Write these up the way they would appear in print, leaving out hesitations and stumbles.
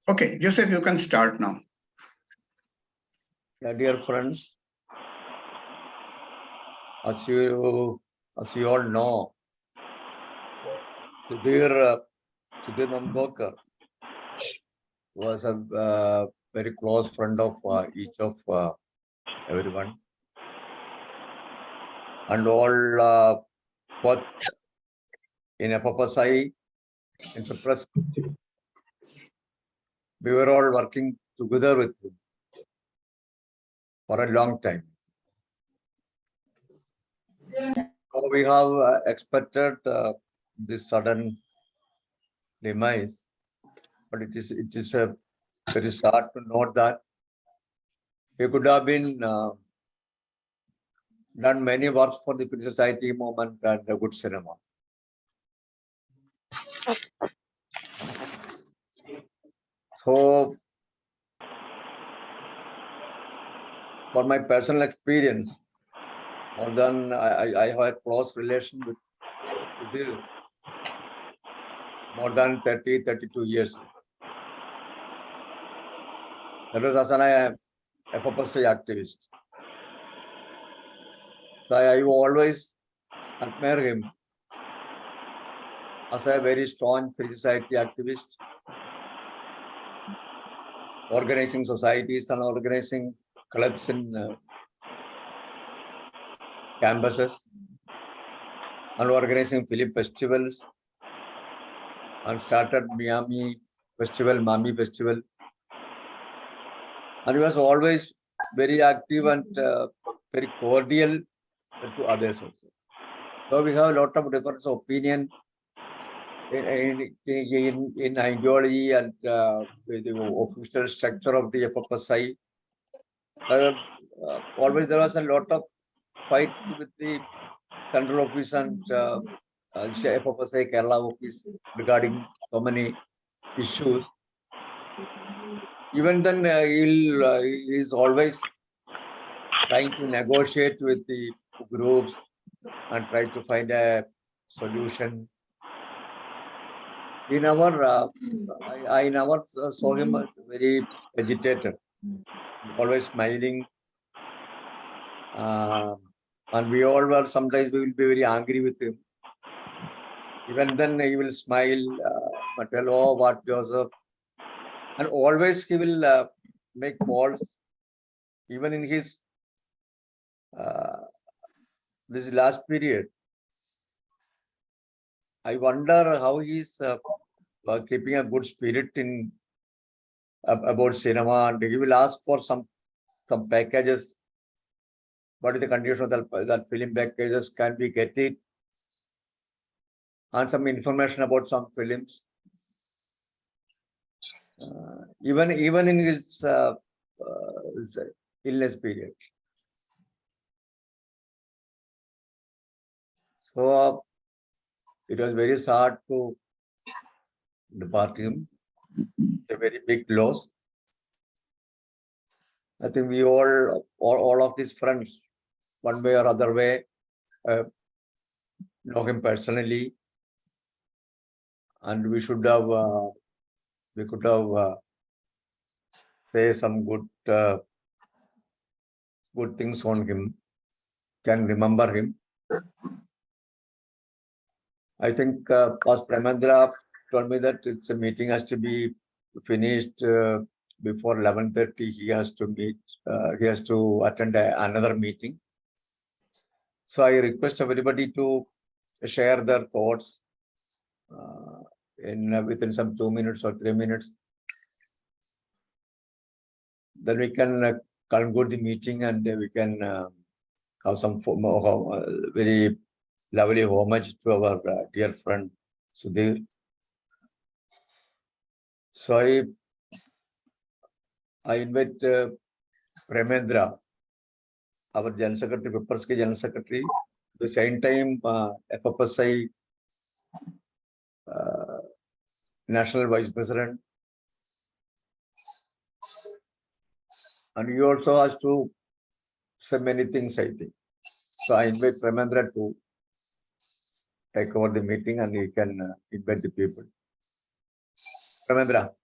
Okay, Joseph, you can start now. Dear friends, as you all know, Sudhir Nandgaonkar was a very close friend of each of everyone, and all both in FFSI, in Fipresci, we were all working together with him for a long time. So we have expected this sudden demise, but it is very sad to note that he could have been done many works for the Free Society movement and the good cinema. So, for my personal experience, more than I have a close relation with Sudhir, more than 32 years. That was as an FFSI activist. So I always admire him as a very strong Free Society activist, organizing societies and organizing clubs in campuses, and organizing film festivals, and started Miami Festival, Mami Festival. And he was always very active and very cordial to others also. So we have a lot of different opinion in ideology and the official structure of the FFSI. Always there was a lot of fight with the central office and FFSI Kerala office regarding so many issues. Even then, he is always trying to negotiate with the groups and try to find a solution. I never saw him very agitated, always smiling. And we all were, sometimes we will be very angry with him. Even then he will smile, but hello, what Joseph? And always he will make calls, even in his this last period. I wonder how he's keeping a good spirit in about cinema, and he will ask for some packages. What is the condition of that film packages? Can we get it? And some information about some films. Even in his illness period. So it was very sad to depart him. A very big loss. I think we all of his friends, one way or other way, know him personally, and we could have say some good things on him, can remember him. I think Pas Premendra told me that it's a meeting has to be finished before 11:30. He has to meet. He has to attend another meeting. So I request everybody to share their thoughts within some 2 minutes or 3 minutes. Then we can conclude the meeting, and we can have some very lovely homage to our dear friend Sudhir. So I invite Premendra, our General Secretary, Fipresci General Secretary, at the same time FFSI National Vice President, and he also has to say many things, I think. So I invite Premendra to take over the meeting, and he can invite the people. Premendra.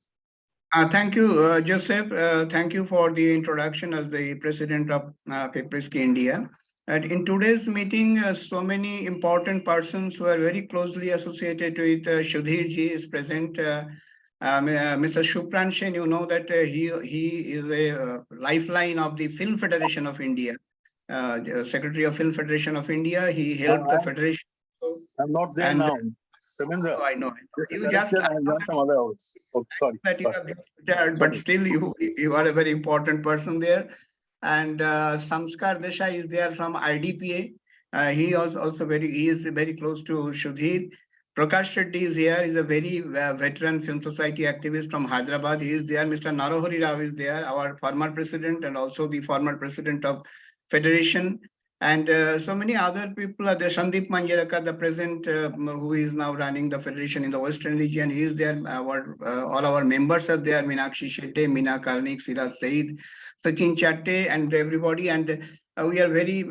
Thank you, Joseph. Thank you for the introduction as the president of Fipresci-India. And in today's meeting, so many important persons who are very closely associated with Sudhir ji is present. Mr. Shupran Sen, you know that he is a lifeline of the Film Federation of India, Secretary of Film Federation of India. He helped the federation. I'm not there And now. Ramendra, I know. You just correction, I joined some other house. Oh, sorry. that you have been retired, but still you are a very important person there. And Samskar Desai is there from IDPA. He is very close to Sudhir. Prakash Reddy is here. He's a very veteran film society activist from Hyderabad. He is there. Mr. Narahari Rao is there, our former president and also the former president of Federation. And so many other people are there. Sandeep Manjaraka, the president who is now running the federation in the Western region, he is there. All our members are there. Meenakshi Shetty, Meena Karnik, Siraj Saeed, Sachin Chatte, and everybody. And we are very,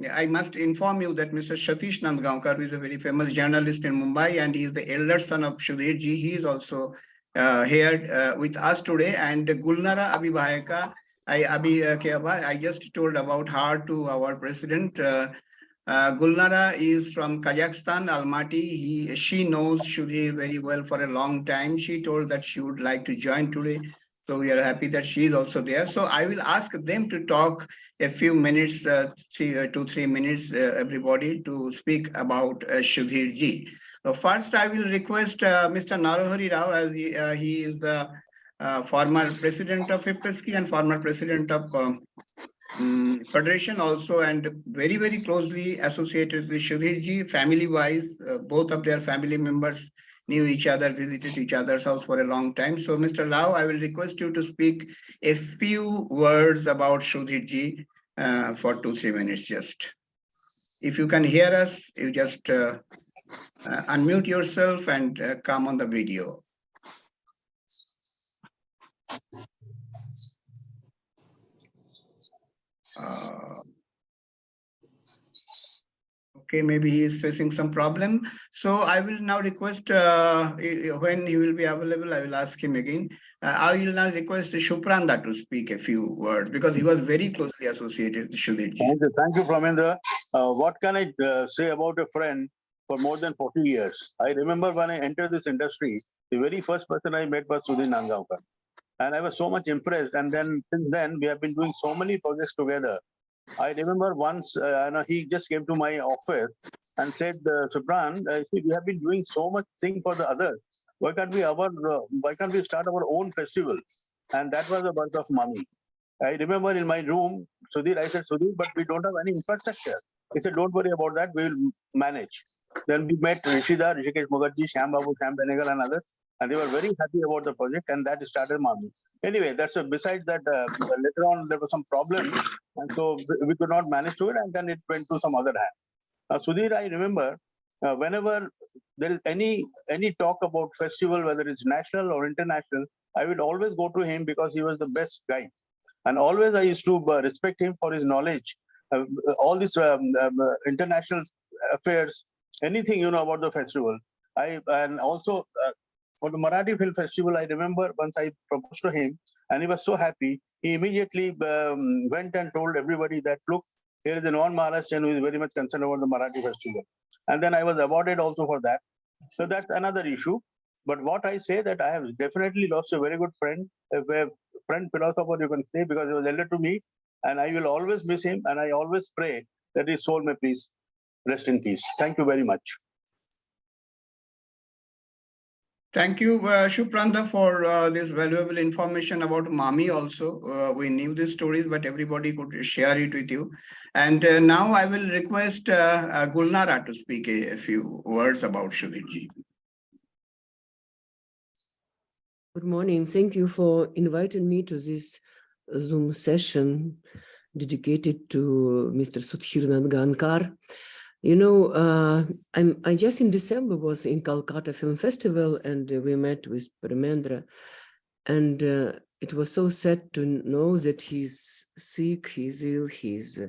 I must inform you that Mr. Satish Nandgaonkar, who is a very famous journalist in Mumbai, and he is the elder son of Sudhir ji. He is also here with us today. And Gulnara Abhibhayaka, I just told about her to our president. Gulnara is from Kazakhstan, Almaty. She knows Sudhir very well for a long time. She told that she would like to join today. So we are happy that she is also there. So I will ask them to talk a few minutes, 2-3 minutes, everybody, to speak about Sudhir ji. So first, I will request Mr. Narahari Rao, as he is the former president of Fipresci and former president of Federation also, and very, very closely associated with Sudhir ji, family-wise. Both of their family members knew each other, visited each other's house for a long time. So, Mr. Rao, I will request you to speak a few words about Sudhir ji for 2-3 minutes just. If you can hear us, you just unmute yourself and come on the video. Okay, maybe he is facing some problem. So I will now request when he will be available, I will ask him again. I will now request Shupranda to speak a few words because he was very closely associated with Sudhir ji. Thank you, Pramendra. What can I say about a friend for more than 40 years? I remember when I entered this industry, the very first person I met was Sudhir Nandgaonkar. And I was so much impressed. And then since then, we have been doing so many projects together. I remember once he just came to my office and said, Subran, see, we have been doing so much thing for the others. Why can't we start our own festival? And that was the birth of Mami. I remember in my room, Sudhir, I said, Sudhir, but we don't have any infrastructure. He said, don't worry about that, we will manage. Then we met Rishida, Rishikesh Mukherjee, Shyam Babu, Shyam Benegal and others, and they were very happy about the project, and that started Mami. Anyway, besides that, later on there was some problem, and so we could not manage to it, and then it went to some other hand. Sudhir, I remember whenever there is any talk about festival, whether it's national or international, I would always go to him because he was the best guide. And always I used to respect him for his knowledge. All these international affairs, anything about the festival. And also for the Marathi Film Festival, I remember once I proposed to him, and he was so happy. He immediately went and told everybody that, look, here is a non-Maharashtrian who is very much concerned about the Marathi Festival. And then I was awarded also for that. So that's another issue. But what I say that I have definitely lost a very good friend, a friend philosopher, you can say, because he was elder to me, and I will always miss him, and I always pray that his soul may please rest in peace. Thank you very much. Thank you, Shupranda, for this valuable information about Mami also. We knew these stories, but everybody could share it with you. And now I will request Gulnara to speak a few words about Sudhir ji. Good morning. Thank you for inviting me to this Zoom session dedicated to Mr. Sudhir Nandgaonkar. I just in December was in Calcutta Film Festival, and we met with Parmendra, and it was so sad to know that he's sick, he's ill, he's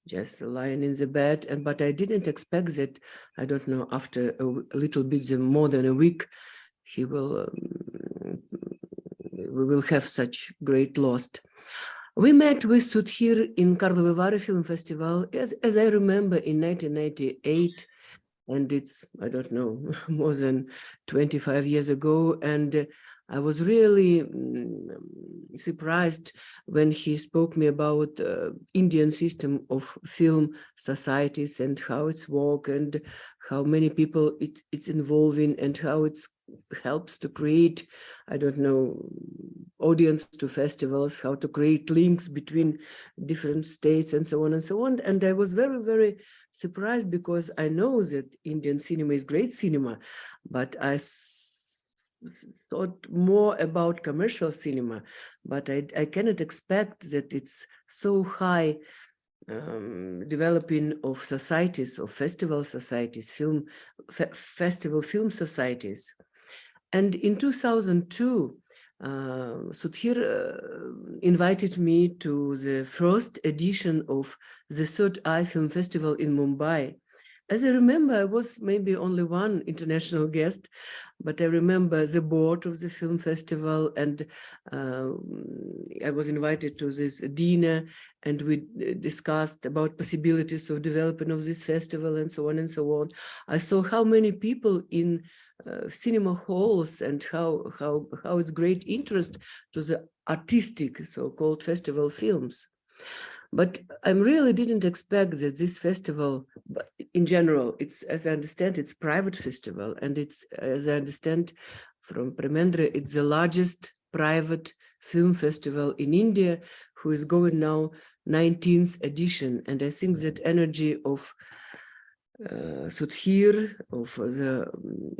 just lying in the bed. But I didn't expect that, I don't know, after a little bit more than a week, he will we will have such great loss. We met with Sudhir in Karlovy Vary Film Festival, as I remember, in 1998, and it's, I don't know, more than 25 years ago, and I was really surprised when he spoke me about Indian system of film societies and how it's work and how many people it's involving and how it helps to create, I don't know, audience to festivals, how to create links between different states and so on and so on. And I was very, very surprised because I know that Indian cinema is great cinema, but I thought more about commercial cinema, but I cannot expect that it's so high developing of societies, of festival societies, festival film societies. And in 2002, Sudhir invited me to the first edition of the Third Eye Film Festival in Mumbai. As I remember, I was maybe only one international guest, but I remember the board of the film festival, and I was invited to this dinner, and we discussed about possibilities of development of this festival and so on and so on. I saw how many people in cinema halls and how it's great interest to the artistic so-called festival films. But I really didn't expect that this festival, but in general, it's, as I understand, it's private festival, and it's, as I understand from Premendra, it's the largest private film festival in India, who is going now 19th edition. And I think that energy of Sudhir, of the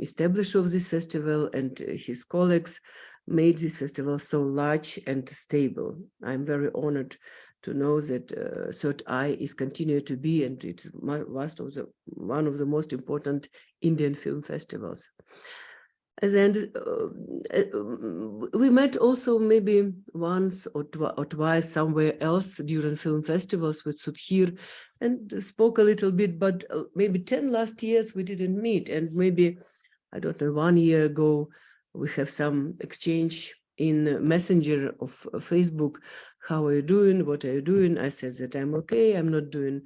establisher of this festival, and his colleagues made this festival so large and stable. I'm very honored to know that Third Eye is continuing to be, and it's one of the most important Indian film festivals. We met also maybe once or twice somewhere else during film festivals with Sudhir and spoke a little bit, but maybe 10 last years we didn't meet. And maybe, I don't know, 1 year ago, we have some exchange in Messenger of Facebook. How are you doing? What are you doing? I said that I'm okay. I'm not doing,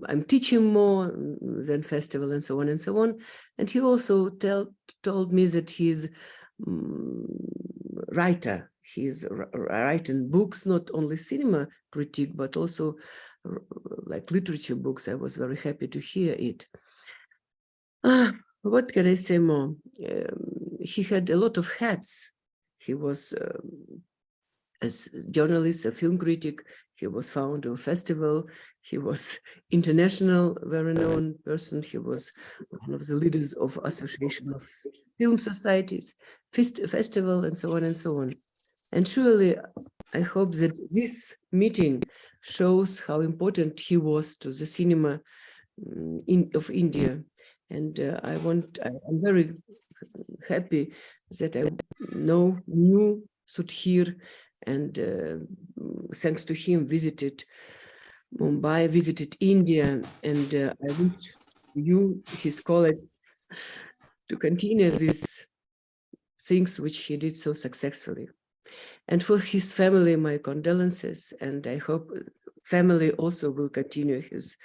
I'm teaching more than festival and so on and so on. And he also told me that he's writer. He's writing books, not only cinema critique, but also like literature books. I was very happy to hear it. What can I say more? He had a lot of hats. He was as a journalist, a film critic, he was founder of festival, he was international, very known person, he was one of the leaders of Association of Film Societies, festival, and so on and so on. And surely, I hope that this meeting shows how important he was to the cinema of India. And I'm very happy that I knew Sudhir, and thanks to him visited Mumbai, visited India, and I wish you, his colleagues, to continue these things which he did so successfully. And for his family, my condolences, and I hope family also will continue his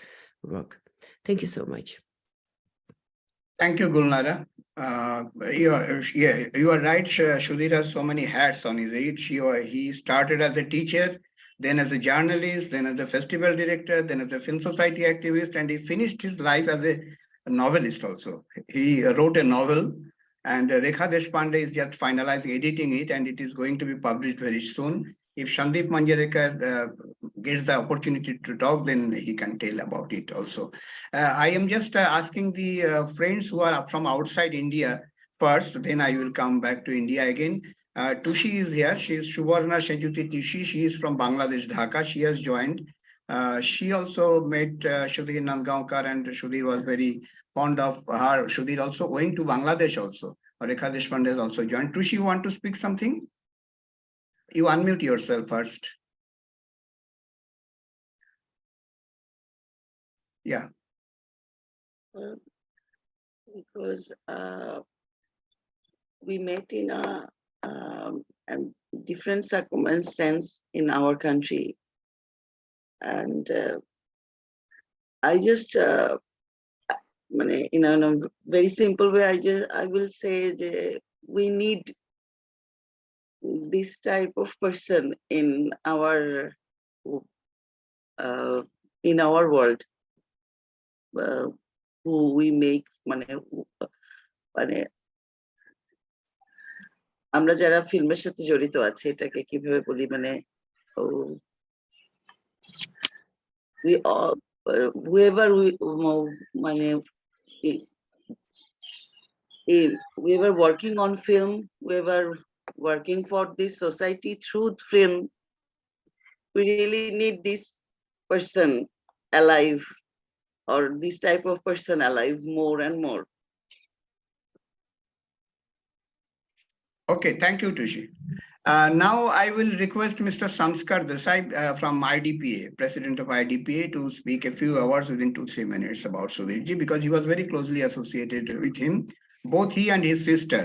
work. Thank you so much. Thank you, Gulnara. You are right. Sudhir has so many hats on his head. He started as a teacher, then as a journalist, then as a festival director, then as a film society activist, and he finished his life as a novelist also. He wrote a novel, and Rekha Deshpande is just finalizing editing it, and it is going to be published very soon. If Sandeep Manjarekar gets the opportunity to talk, then he can tell about it also. I am just asking the friends who are from outside India first, then I will come back to India again. Tushi is here. She is Shubarna Shajuti Tushi. She is from Bangladesh, Dhaka. She has joined. She also met Sudhir Nandgaonkar, and Sudhir was very fond of her. Sudhir also went to Bangladesh also. Rekha Deshpande has also joined. Tushi, you want to speak something? You unmute yourself first. Yeah. Because we met in a different circumstance in our country. And I just, in a very simple way, I will say that we need this type of person uh, in our world, who we make মানে আমরা যারা ফিল্মের সাথে জড়িত আছি, এটাকে কিভাবে বলি, we all whoever whoever working on film, whoever working for this society through film, we really need this person alive, or this type of person alive more and more. Okay, thank you, Tushi. Now I will request Mr. Samskar Desai from IDPA, President of IDPA, to speak a few hours within 2-3 minutes about Sudhirji, because he was very closely associated with him, both he and his sister.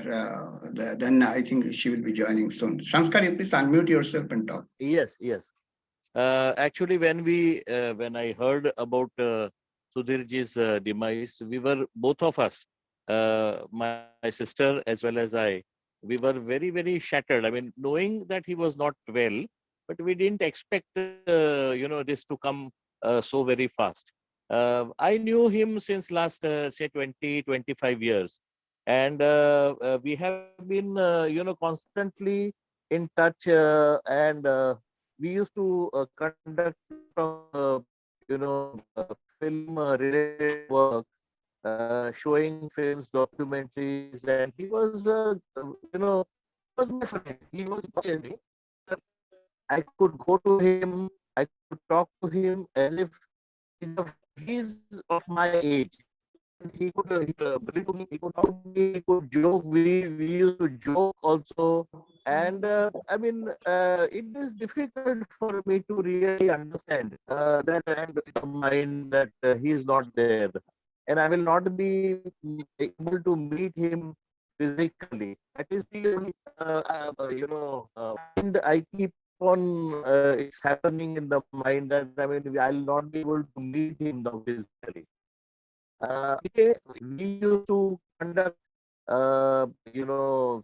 Then I think she will be joining soon. Samskar, you please unmute yourself and talk. Yes, yes. Actually, when I heard about Sudhirji's demise, we were, both of us, my sister as well as I, we were very, very shattered. I mean, knowing that he was not well, but we didn't expect, this to come so very fast. I knew him since last, say, 20-25 years. And we have been, constantly in touch, and we used to conduct film related work, showing films, documentaries, and he was, was my friend. He was watching me. I could go to him, I could talk to him as if he's of my age. He could bring to me, he could talk to me, he could joke. We used to joke also. And it is difficult for me to really understand that and the mind that he is not there. And I will not be able to meet him physically. That is the only, and I keep on, it's happening in the mind that I'll not be able to meet him now physically. We used to conduct, you know,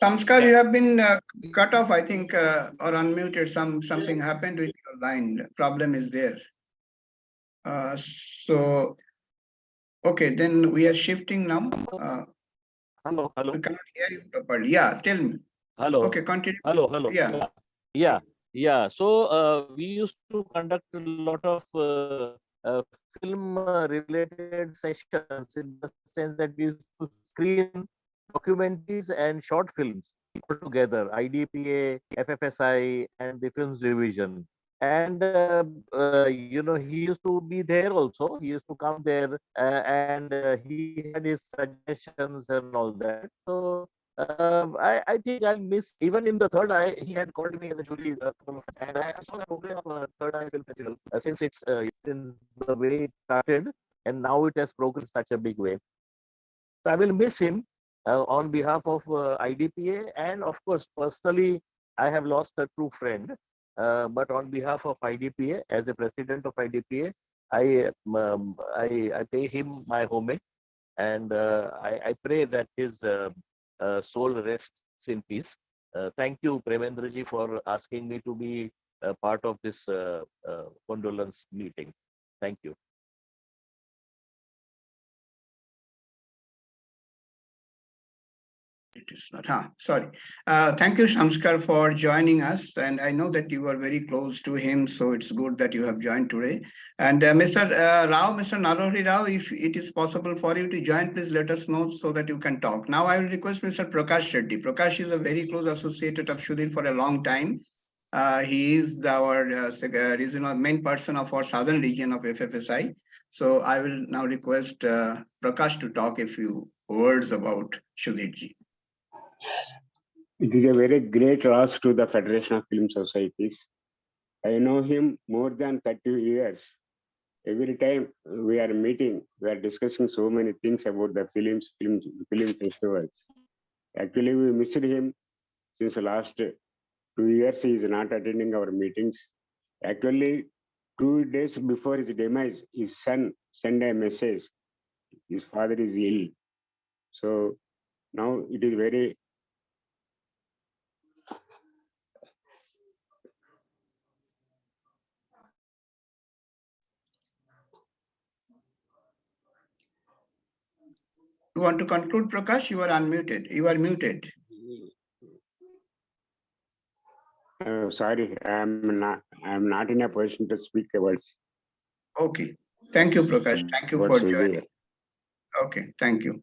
Samskar, you have been cut off, I think, or unmuted. Something happened with your line. Problem is there. So, okay, then we are shifting now. hello. We cannot hear you properly. Yeah, tell me. Hello. Okay, continue. Hello. Yeah. So we used to conduct a lot of film related sessions, in the sense that we used to screen documentaries and short films all together, IDPA, FFSI, and the films division. And he used to be there also. He used to come there, and he had his suggestions and all that. So I think I miss, even in the Third Eye, he had called me as a jury, and I saw the program of Third Eye Film Festival, since since the way it started, and now it has progressed such a big way. So I will miss him on behalf of IDPA, and of course, personally, I have lost a true friend. But on behalf of IDPA, as a president of IDPA, I pay him my homage, and I pray that his soul rests in peace. Thank you, Premendraji, for asking me to be part of this condolence meeting. Thank you. It is not. Sorry. Thank you, Samskar, for joining us. And I know that you are very close to him, so it's good that you have joined today. And Mr. Rao, Mr. Narahari Rao, if it is possible for you to join, please let us know so that you can talk. Now I will request Mr. Prakash Reddy. Prakash is a very close associate of Sudhir for a long time. He is our regional main person of our southern region of FFSI. So I will now request Prakash to talk a few words about Sudhirji. It is a very great loss to the Federation of Film Societies. I know him more than 30 years. Every time we are meeting, we are discussing so many things about the film festivals. Actually, we missed him since the last 2 years. He is not attending our meetings. Actually, 2 days before his demise, his son sent a message. His father is ill. So now it is very You want to conclude, Prakash? You are unmuted. You are muted. sorry. I am not in a position to speak about Okay. Thank you, Prakash. Thank you for Sudhir. joining. Okay. Thank you.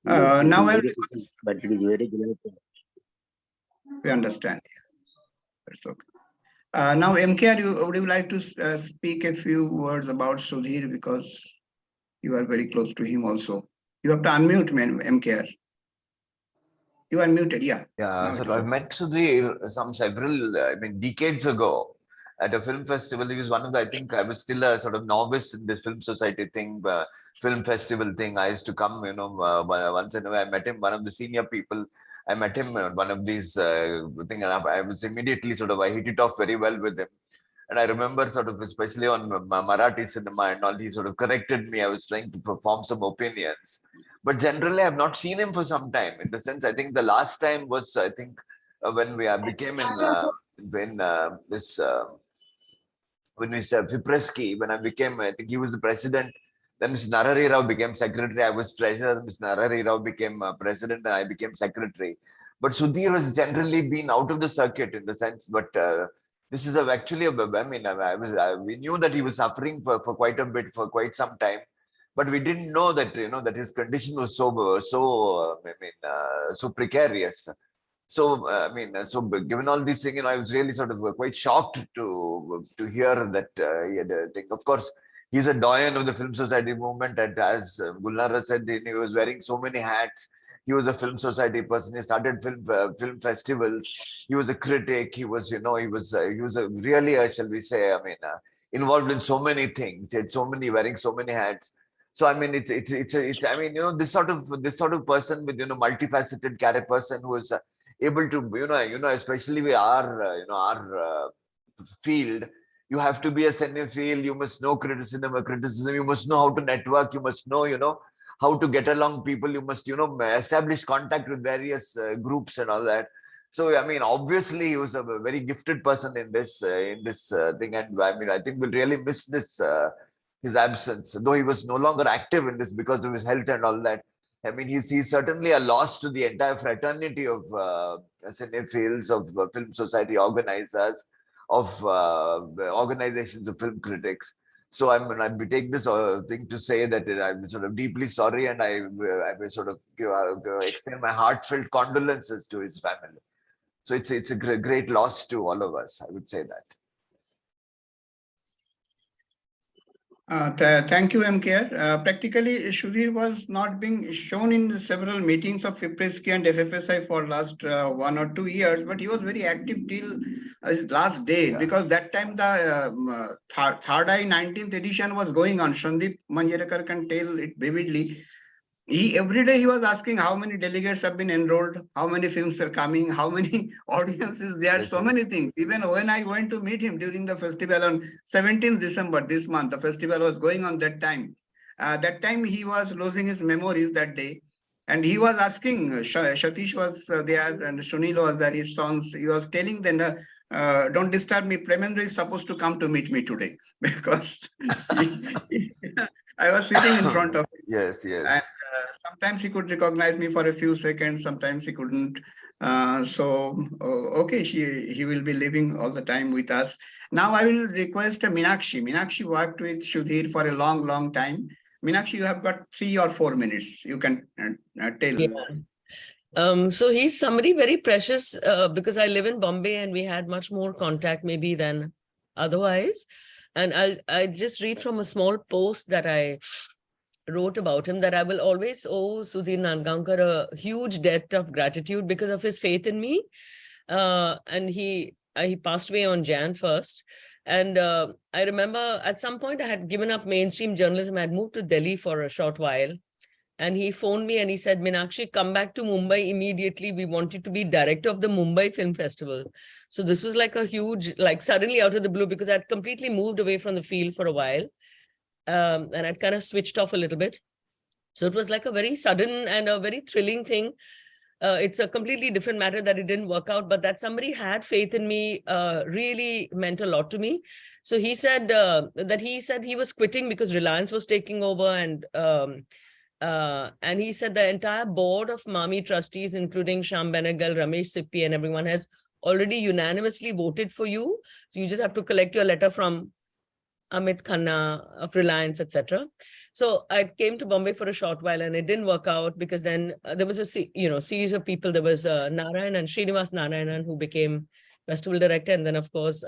It is Now I very, but it is very great. we understand. That's okay. Now, MKR, would you like to speak a few words about Sudhir, because you are very close to him also? You have to unmute, man, MKR. You are muted, yeah. Yeah, Now so it is I've okay. met Sudhir decades ago at a film festival. He was one of the, I think I was still a sort of novice in this film society thing, film festival thing. I used to come, once in a while. I met him, one of the senior people. I met him at one of these thing, and I was immediately I hit it off very well with him. And I remember especially on Marathi cinema and all, he sort of corrected me. I was trying to perform some opinions. But generally, I've not seen him for some time. In the sense, I think the last time was, I think, when we became when Mr. Fipresci, when I became, I think he was the president. Then Mr. Narari Rao became secretary. I was treasurer. Mr. Narari Rao became president, and I became secretary. But Sudhir has generally been out of the circuit in the sense, but this is actually we knew that he was suffering for quite a bit, for quite some time, but we didn't know that that his condition was so precarious. So given all these things, I was really quite shocked to hear that he had a thing. Of course, he's a doyen of the Film Society movement, and as Gulnara said, he was wearing so many hats. He was a Film Society person. He started film festivals. He was a critic. He was really, shall we say, involved in so many things. He had wearing so many hats. So this sort of person with multifaceted character, person who is able to especially with our field, you have to be a cinephile. You must know criticism. You must know how to network. You must know how to get along people. You must establish contact with various groups and all that. So obviously he was a very gifted person in this thing, and I think we'll really miss this his absence, though he was no longer active in this because of his health and all that. He's certainly a loss to the entire fraternity of cinephiles, of film society organizers, of organizations of film critics. So I take this thing to say that I'm deeply sorry, and I will extend my heartfelt condolences to his family. So it's a great loss to all of us. I would say that. Thank you, MKR. Practically, Sudhir was not being shown in several meetings of Fipresci and FFSI for last 1 or 2 years, but he was very active till his last day, because that time the Third Eye 19th edition was going on. Sandeep Manjerekar can tell it vividly. Every day he was asking how many delegates have been enrolled, how many films are coming, how many audiences there, so many things. Even when I went to meet him during the festival on 17th December this month, the festival was going on that time. That time he was losing his memories that day. And he was asking, Satish was there and Sunil was there, his sons. He was telling them, don't disturb me. Premendra is supposed to come to meet me today because I was sitting in front of him. Yes. And sometimes he could recognize me for a few seconds, sometimes he couldn't. Okay, he will be living all the time with us. Now I will request Meenakshi. Meenakshi worked with Sudhir for a long time. Meenakshi, you have got 3 or 4 minutes. You can tell. Yeah. So he's somebody very precious because I live in Bombay and we had much more contact maybe than otherwise. And I just read from a small post that I wrote about him that I will always owe Sudhir Nandgaonkar a huge debt of gratitude because of his faith in me. And he passed away on Jan 1st. And I remember at some point I had given up mainstream journalism. I had moved to Delhi for a short while. And he phoned me and he said, Meenakshi, come back to Mumbai immediately. We want you to be director of the Mumbai Film Festival. So this was like a huge, like suddenly out of the blue, because I'd completely moved away from the field for a while. And I'd kind of switched off a little bit. So it was like a very sudden and a very thrilling thing. It's a completely different matter that it didn't work out, but that somebody had faith in me really meant a lot to me. So he said that he was quitting because Reliance was taking over, and he said the entire board of Mami trustees, including Shyam Benegal, Ramesh Sippi, and everyone has already unanimously voted for you. So you just have to collect your letter from Amit Khanna of Reliance, etc. So I came to Bombay for a short while, and it didn't work out because then there was a series of people. There was Narayanan, Srinivas Narayanan, who became festival director, and then of course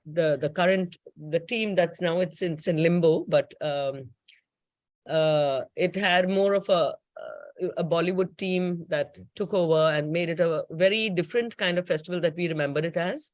the team that's now it's in limbo, but it had more of a Bollywood team that took over and made it a very different kind of festival that we remember it as.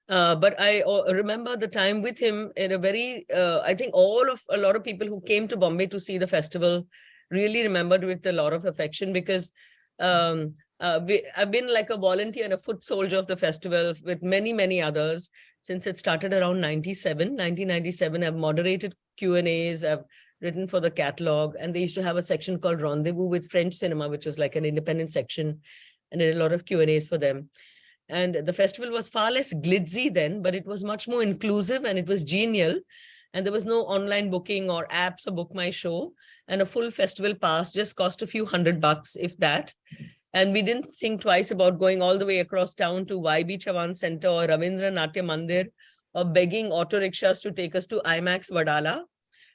But I remember the time with him in a very, I think a lot of people who came to Bombay to see the festival really remembered with a lot of affection, because I've been like a volunteer and a foot soldier of the festival with many, many others since it started around 1997. I've moderated Q&As, I've written for the catalog, and they used to have a section called Rendezvous with French Cinema, which was like an independent section, and did a lot of Q&As for them. And the festival was far less glitzy then, but it was much more inclusive and it was genial. And there was no online booking or apps or Book My Show. And a full festival pass just cost a few $100, if that. And we didn't think twice about going all the way across town to YB Chavan Center or Ravindra Natya Mandir, or begging auto rickshaws to take us to IMAX Vadala,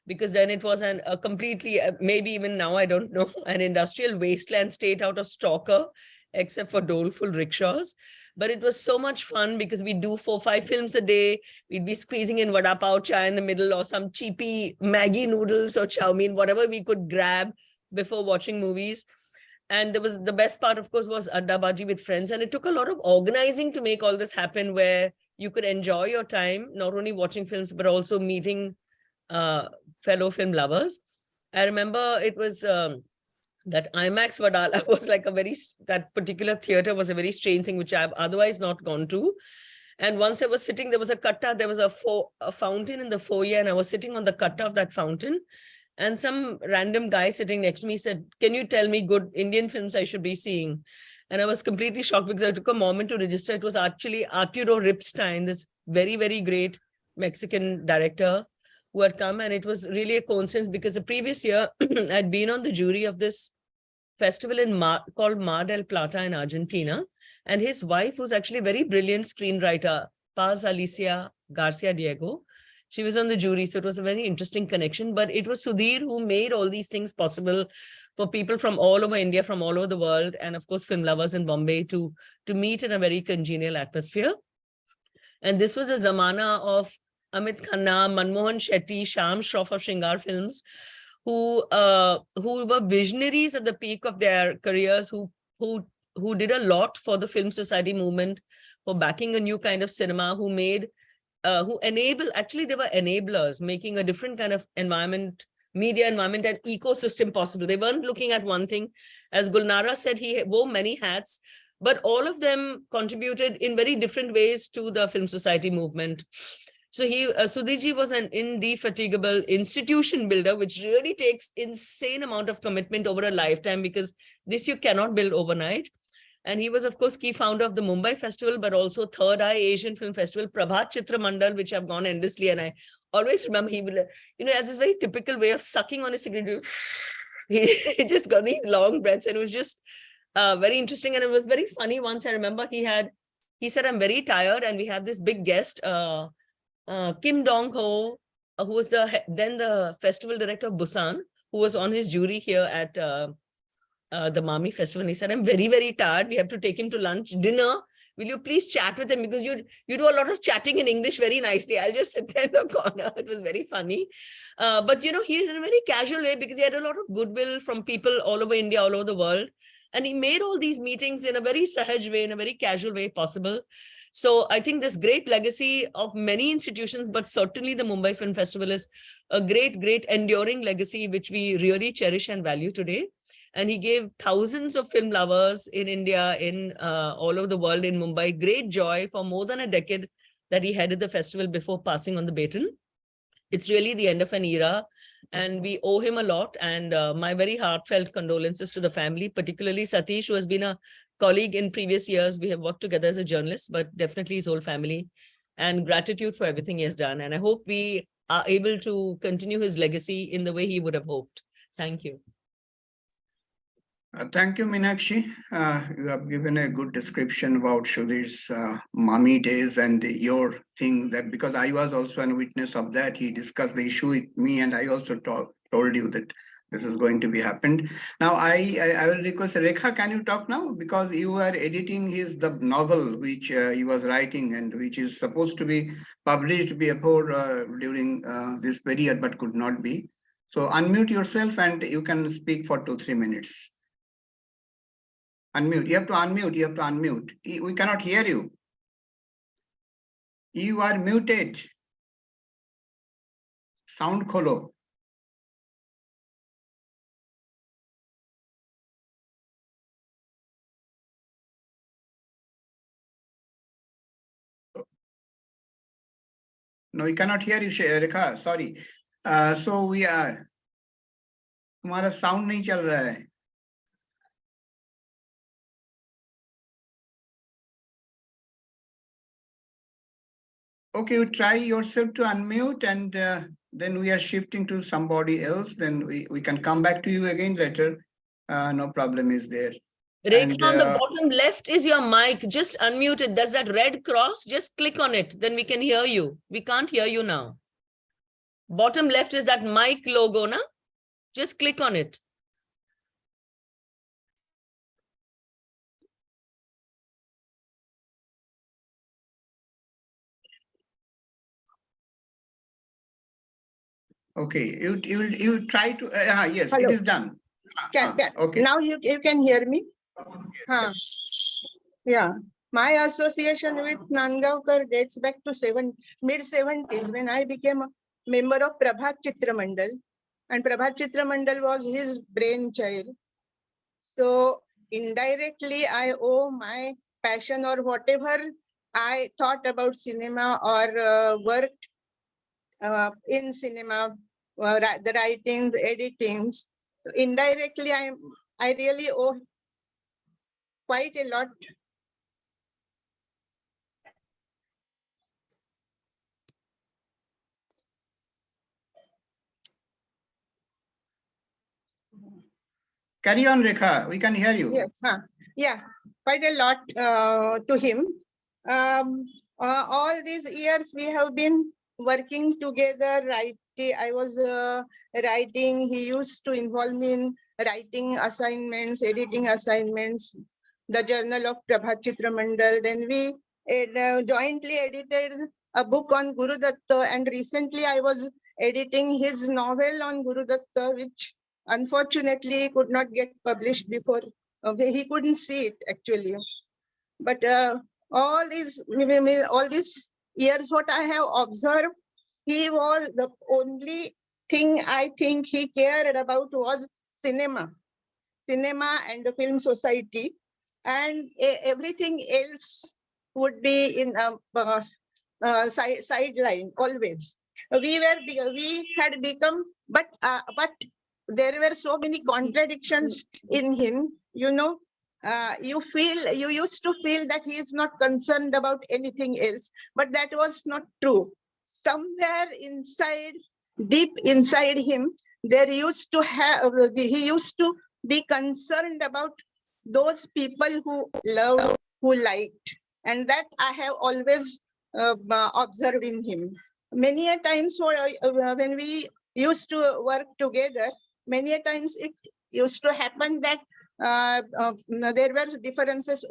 because then it was a completely, maybe even now, I don't know, an industrial wasteland state out of Stalker, except for doleful rickshaws. But it was so much fun because we do 4-5 films a day. We'd be squeezing in vada pav chai in the middle, or some cheapy Maggi noodles or chow mein, whatever we could grab before watching movies. And there was the best part, of course, was Addabaji with friends. And it took a lot of organizing to make all this happen, where you could enjoy your time, not only watching films, but also meeting fellow film lovers. I remember it was that IMAX Vadala was like that particular theater was a very strange thing, which I've otherwise not gone to. And once I was sitting, there was a katta, there was a fountain in the foyer, and I was sitting on the katta of that fountain. And some random guy sitting next to me said, "Can you tell me good Indian films I should be seeing?" And I was completely shocked because I took a moment to register. It was actually Arturo Ripstein, this very, very great Mexican director who had come. And it was really a coincidence because the previous year I'd been on the jury of this festival called Mar del Plata in Argentina. And his wife was actually a very brilliant screenwriter, Paz Alicia Garcia Diego. She was on the jury, so it was a very interesting connection. But it was Sudhir who made all these things possible for people from all over India, from all over the world, and of course, film lovers in Bombay to meet in a very congenial atmosphere. And this was a zamana of Amit Khanna, Manmohan Shetty, Shyam Shroff of Shringar Films, who were visionaries at the peak of their careers, who did a lot for the Film Society movement, for backing a new kind of cinema, who actually they were enablers, making a different kind of environment, media environment and ecosystem possible. They weren't looking at one thing. As Gulnara said, he wore many hats, but all of them contributed in very different ways to the Film Society movement. So Sudhirji was an indefatigable institution builder, which really takes insane amount of commitment over a lifetime, because this you cannot build overnight. And he was, of course, key founder of the Mumbai Festival, but also Third Eye Asian Film Festival, Prabhat Chitra Mandal, which I've gone endlessly. And I always remember he will, has this very typical way of sucking on his cigarette. He just got these long breaths, and it was just very interesting. And it was very funny. Once I remember he said, "I'm very tired." And we have this big guest, Kim Dong-ho, who was then the festival director of Busan, who was on his jury here at the Mami Festival. And he said, "I'm very, very tired. We have to take him to lunch, dinner. will you please chat with him? Because you do a lot of chatting in English very nicely. I'll just sit there in the corner. It was very funny. But, you know, he's in a very casual way because he had a lot of goodwill from people all over India, all over the world. And he made all these meetings in a very sahaj way, in a very casual way possible. So I think this great legacy of many institutions, but certainly the Mumbai Film Festival is a great, great enduring legacy, which we really cherish and value today. And he gave thousands of film lovers in India, in all over the world, in Mumbai, great joy for more than a decade that he headed the festival before passing on the baton. It's really the end of an era, and we owe him a lot. And my very heartfelt condolences to the family, particularly Satish, who has been a colleague in previous years. We have worked together as a journalist, but definitely his whole family, and gratitude for everything he has done. And I hope we are able to continue his legacy in the way he would have hoped. Thank you. Thank you, Meenakshi. You have given a good description about Sudhir's mommy days and your thing, that because I was also a witness of that. He discussed the issue with me, and I also told you that this is going to be happened. Now, I will request Rekha, can you talk now? Because you are editing the novel which he was writing and which is supposed to be published before during this period, but could not be. So unmute yourself and you can speak for 2-3 minutes. Unmute. You have to unmute. You have to unmute. We cannot hear you. You are muted. Sound kholo. No, we cannot hear you, Rekha. Sorry. So we are. तुम्हारा sound नहीं चल रहा है. Okay, you try yourself to unmute, and then we are shifting to somebody else. Then we can come back to you again later. No problem is there. Rekha, on the bottom left is your mic. Just unmute it. Does that red cross? Just click on it. Then we can hear you. We can't hear you now. Bottom left is that mic logo, na? Just click on it. Okay, you try to. Yes, Hello. it is done. Okay. Now you can hear me. Yeah, my association with Nandgaonkar dates back to mid-70s, when I became a member of Prabhat Chitra Mandal, and Prabhat Chitra Mandal was his brainchild. So indirectly, I owe my passion or whatever I thought about cinema or worked in cinema, the writings, editings. Indirectly, I really owe quite a lot. Carry on, Rekha. We can hear you. Yes, yeah, quite a lot to him. All these years we have been working together. I was writing. He used to involve me in writing assignments, editing assignments, the journal of Prabhat Chitra Mandal. Then we jointly edited a book on Guru Datta, and recently I was editing his novel on Guru Datta, which unfortunately could not get published before. He couldn't see it actually. But all these years, what I have observed, he was the only thing I think he cared about was cinema and the film society, and everything else would be in a sideline always. We had become, but there were so many contradictions in him, you know. You used to feel that he is not concerned about anything else, but that was not true. Somewhere inside, deep inside him, he used to be concerned about those people who loved, who liked, and that I have always observed in him. Many a times when we used to work together, many a times it used to happen that there were differences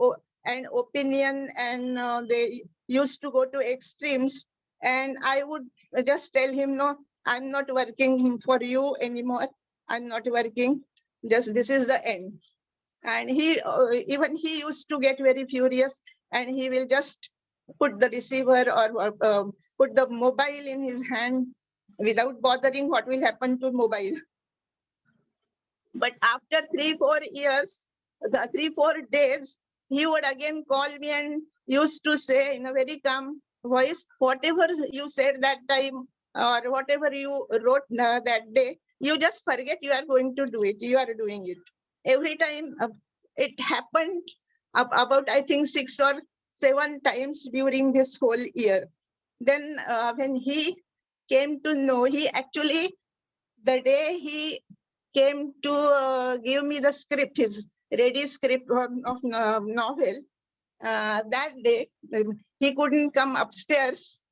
and opinion, and they used to go to extremes. And I would just tell him, no, I'm not working for you anymore. I'm not working. Just this is the end. And he even he used to get very furious, and he will just put the receiver or put the mobile in his hand without bothering what will happen to mobile. But after 3-4 years, the 3-4 days, he would again call me and used to say in a very calm voice, whatever you said that time or whatever you wrote that day, you just forget you are going to do it. You are doing it. Every time it happened about, I think, 6 or 7 times during this whole year. Then when he came to know, he actually, the day he came to give me the script, his ready script of novel, that day he couldn't come upstairs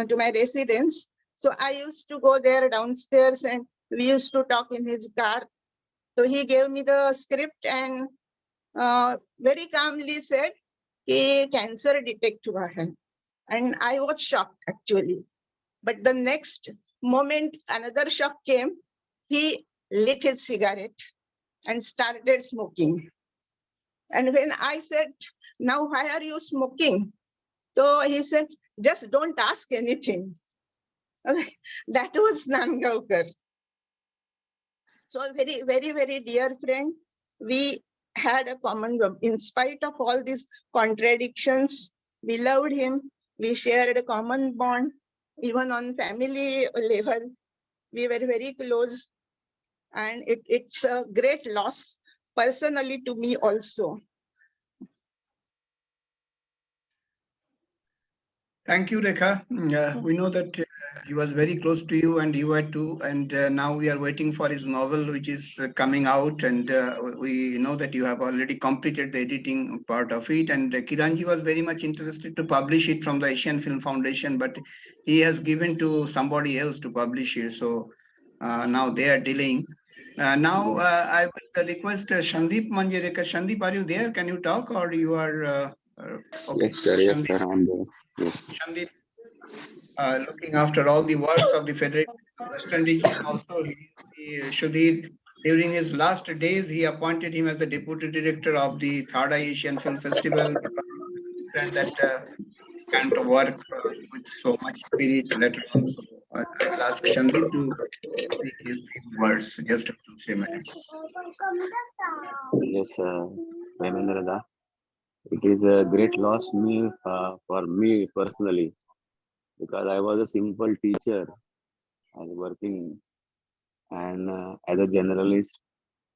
to my residence. So I used to go there downstairs and we used to talk in his car. So he gave me the script and very calmly said, "He cancer detect hua hai." And I was shocked actually. But the next moment, another shock came. He lit his cigarette and started smoking. And when I said, "Now why are you smoking?" So he said, "Just don't ask anything." That was Nandgaonkar. So very, very, very dear friend, we had a common ground. In spite of all these contradictions, we loved him. We shared a common bond, even on family level. We were very close, and it's a great loss personally to me also. Thank you, Rekha. We know that he was very close to you, and you were too. And now we are waiting for his novel, which is coming out. And we know that you have already completed the editing part of it. And Kiranji was very much interested to publish it from the Asian Film Foundation, but he has given to somebody else to publish it. So now they are delaying. Now I will request Shandip Manjereka. Shandip, are you there? Can you talk, or you are okay? Yes, sir. Yes, sir. I'm there. Yes. Shandip, looking after all the works of the Federation of Western region. Also, Sudhir, during his last days, he appointed him as the deputy director of the Third Eye Asian Film Festival, because he understand that he can't work with so much spirit later on. So I will ask Shandip to speak his few words, just 2-3 minutes. Yes, Premendra. It is a great loss for me personally, because I was a simple teacher. I was working and as a generalist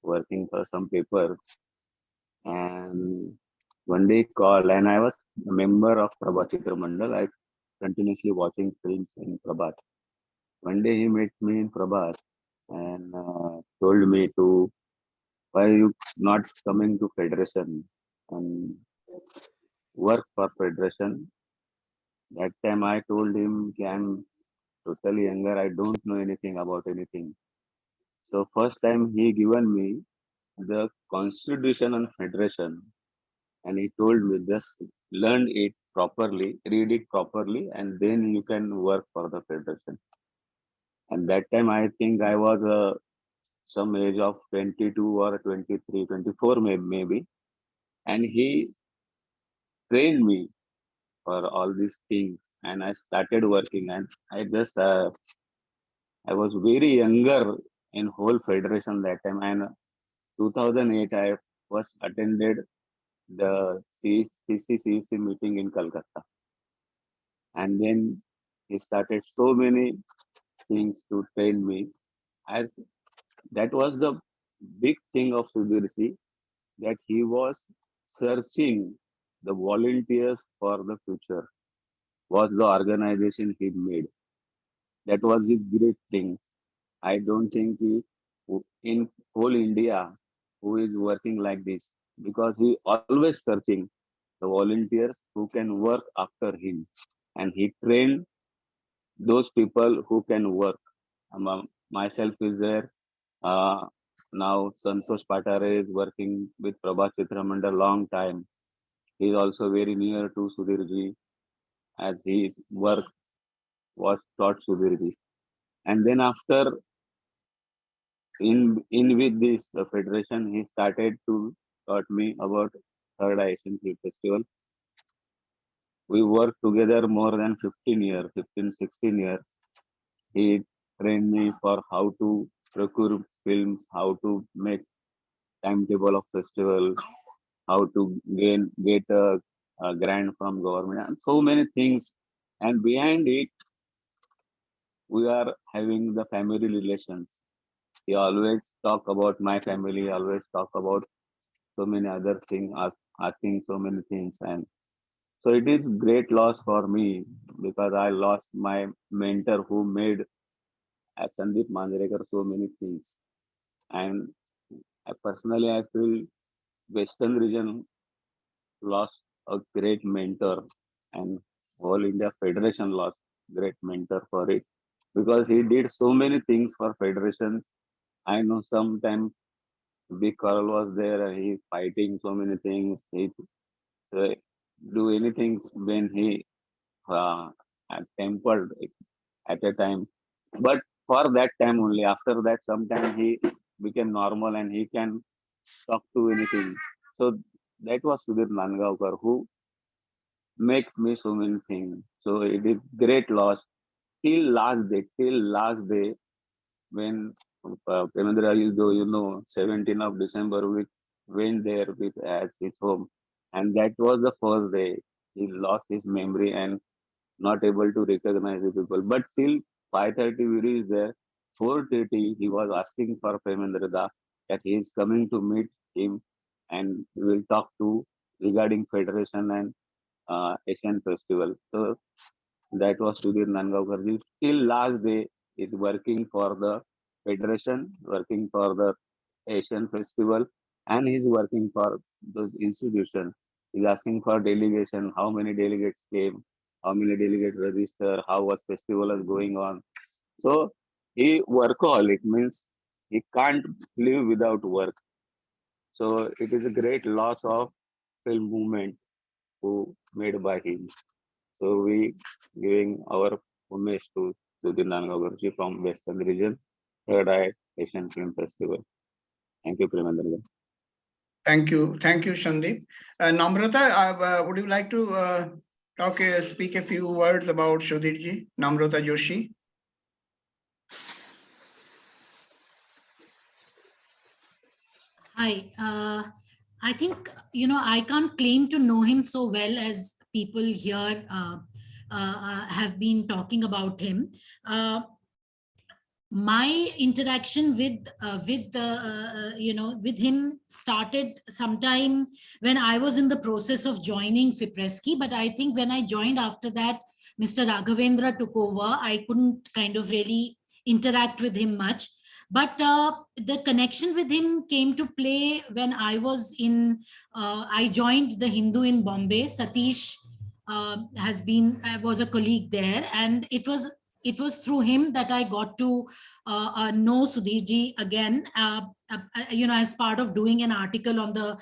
working for some paper. And one day call, and I was a member of Prabhat Chitra Mandal. I continuously watching films in Prabhat. One day he met me in Prabhat and told me to, why are you not coming to Federation and work for Federation? That time I told him, I'm totally younger, I don't know anything about anything. So first time he given me the Constitution on Federation, and he told me, just learn it properly, read it properly, and then you can work for the Federation. And that time I think I was some age of 22 or 23, 24 maybe. And he trained me for all these things. And I started working, and I just, I was very younger in whole Federation that time. And 2008, I first attended the CCCC meeting in Calcutta. And then he started so many things to train me. As that was the big thing of Sudhir, that he was searching the volunteers for the future, was the organization he made. That was his great thing. I don't think he in whole India who is working like this, because he always searching the volunteers who can work after him, and he trained those people who can work. Myself is there. Now Santosh Patare is working with Prabhat Chitramandal long time. He is also very near to Sudhirji as his work was taught Sudhirji. And then after in with this federation, he started to taught me about Third Asian Film Festival. We worked together more than 15 years, 15, 16 years. He trained me for how to procure films, how to make timetable of festival, how to get a grant from government, and so many things. And behind it, we are having the family relations. He always talk about my family, always talk about so many other things, asking so many things. And so it is great loss for me because I lost my mentor who made at Sandeep Manjrekar so many things. And I feel Western region lost a great mentor and whole India Federation lost great mentor for it because he did so many things for federations. I know sometimes Big Carl was there and he fighting so many things. He uh, do anything when he had tempered at a time. But for that time only, after that, sometime he became normal and he can talk to anything. So that was Sudhir Nandgaonkar who makes me so many things. So it is great loss till last day when Premendra is, though, 17th of December, we went there with at his home. And that was the first day he lost his memory and not able to recognize the people. But till 5:30 we reached there. 4:30 he was asking for Premendra that he is coming to meet him and we will talk to regarding federation and Asian festival. So that was Sudhir Nandgaonkar. Till last day is working for the federation, working for the Asian festival, and he's working for those institutions. He's asking for delegation, how many delegates came, how many delegates register, how was festival is going on. So he workaholic means he can't live without work. So it is a great loss of film movement who made by him. So we giving our homage to Sudhir Nandgaonkar from Western region, Third Eye Asian Film Festival. Thank you, Premendra. Thank you, Sandeep. Namrata, would you like to speak a few words about Sudhirji, Namrata Joshi? Hi. I think, I can't claim to know him so well as people here have been talking about him. My interaction with him started sometime when I was in the process of joining Fipresci, but I think when I joined after that, Mr. Raghavendra took over. I couldn't kind of really interact with him much, but the connection with him came to play when I joined the Hindu in Bombay. Satish was a colleague there, and it was through him that I got to know Sudhirji again, as part of doing an article on the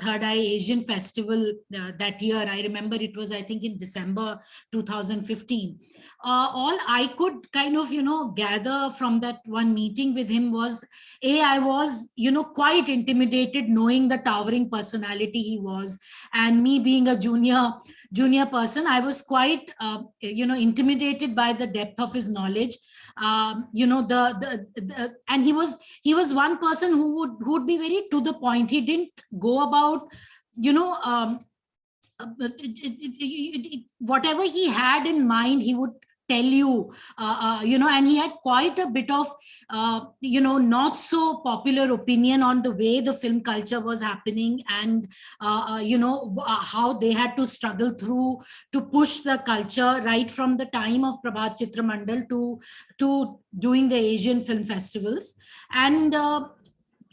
Third Eye Asian Festival that year. I remember it was, I think, in December 2015. All I could kind of, gather from that one meeting with him was, I was, quite intimidated knowing the towering personality he was, and me being a junior person, I was quite intimidated by the depth of his knowledge. And he was one person who would be very to the point. He didn't go about whatever he had in mind, he would tell you, and he had quite a bit of, not so popular opinion on the way the film culture was happening, and, how they had to struggle through to push the culture right from the time of Prabhat Chitramandal to doing the Asian film festivals. And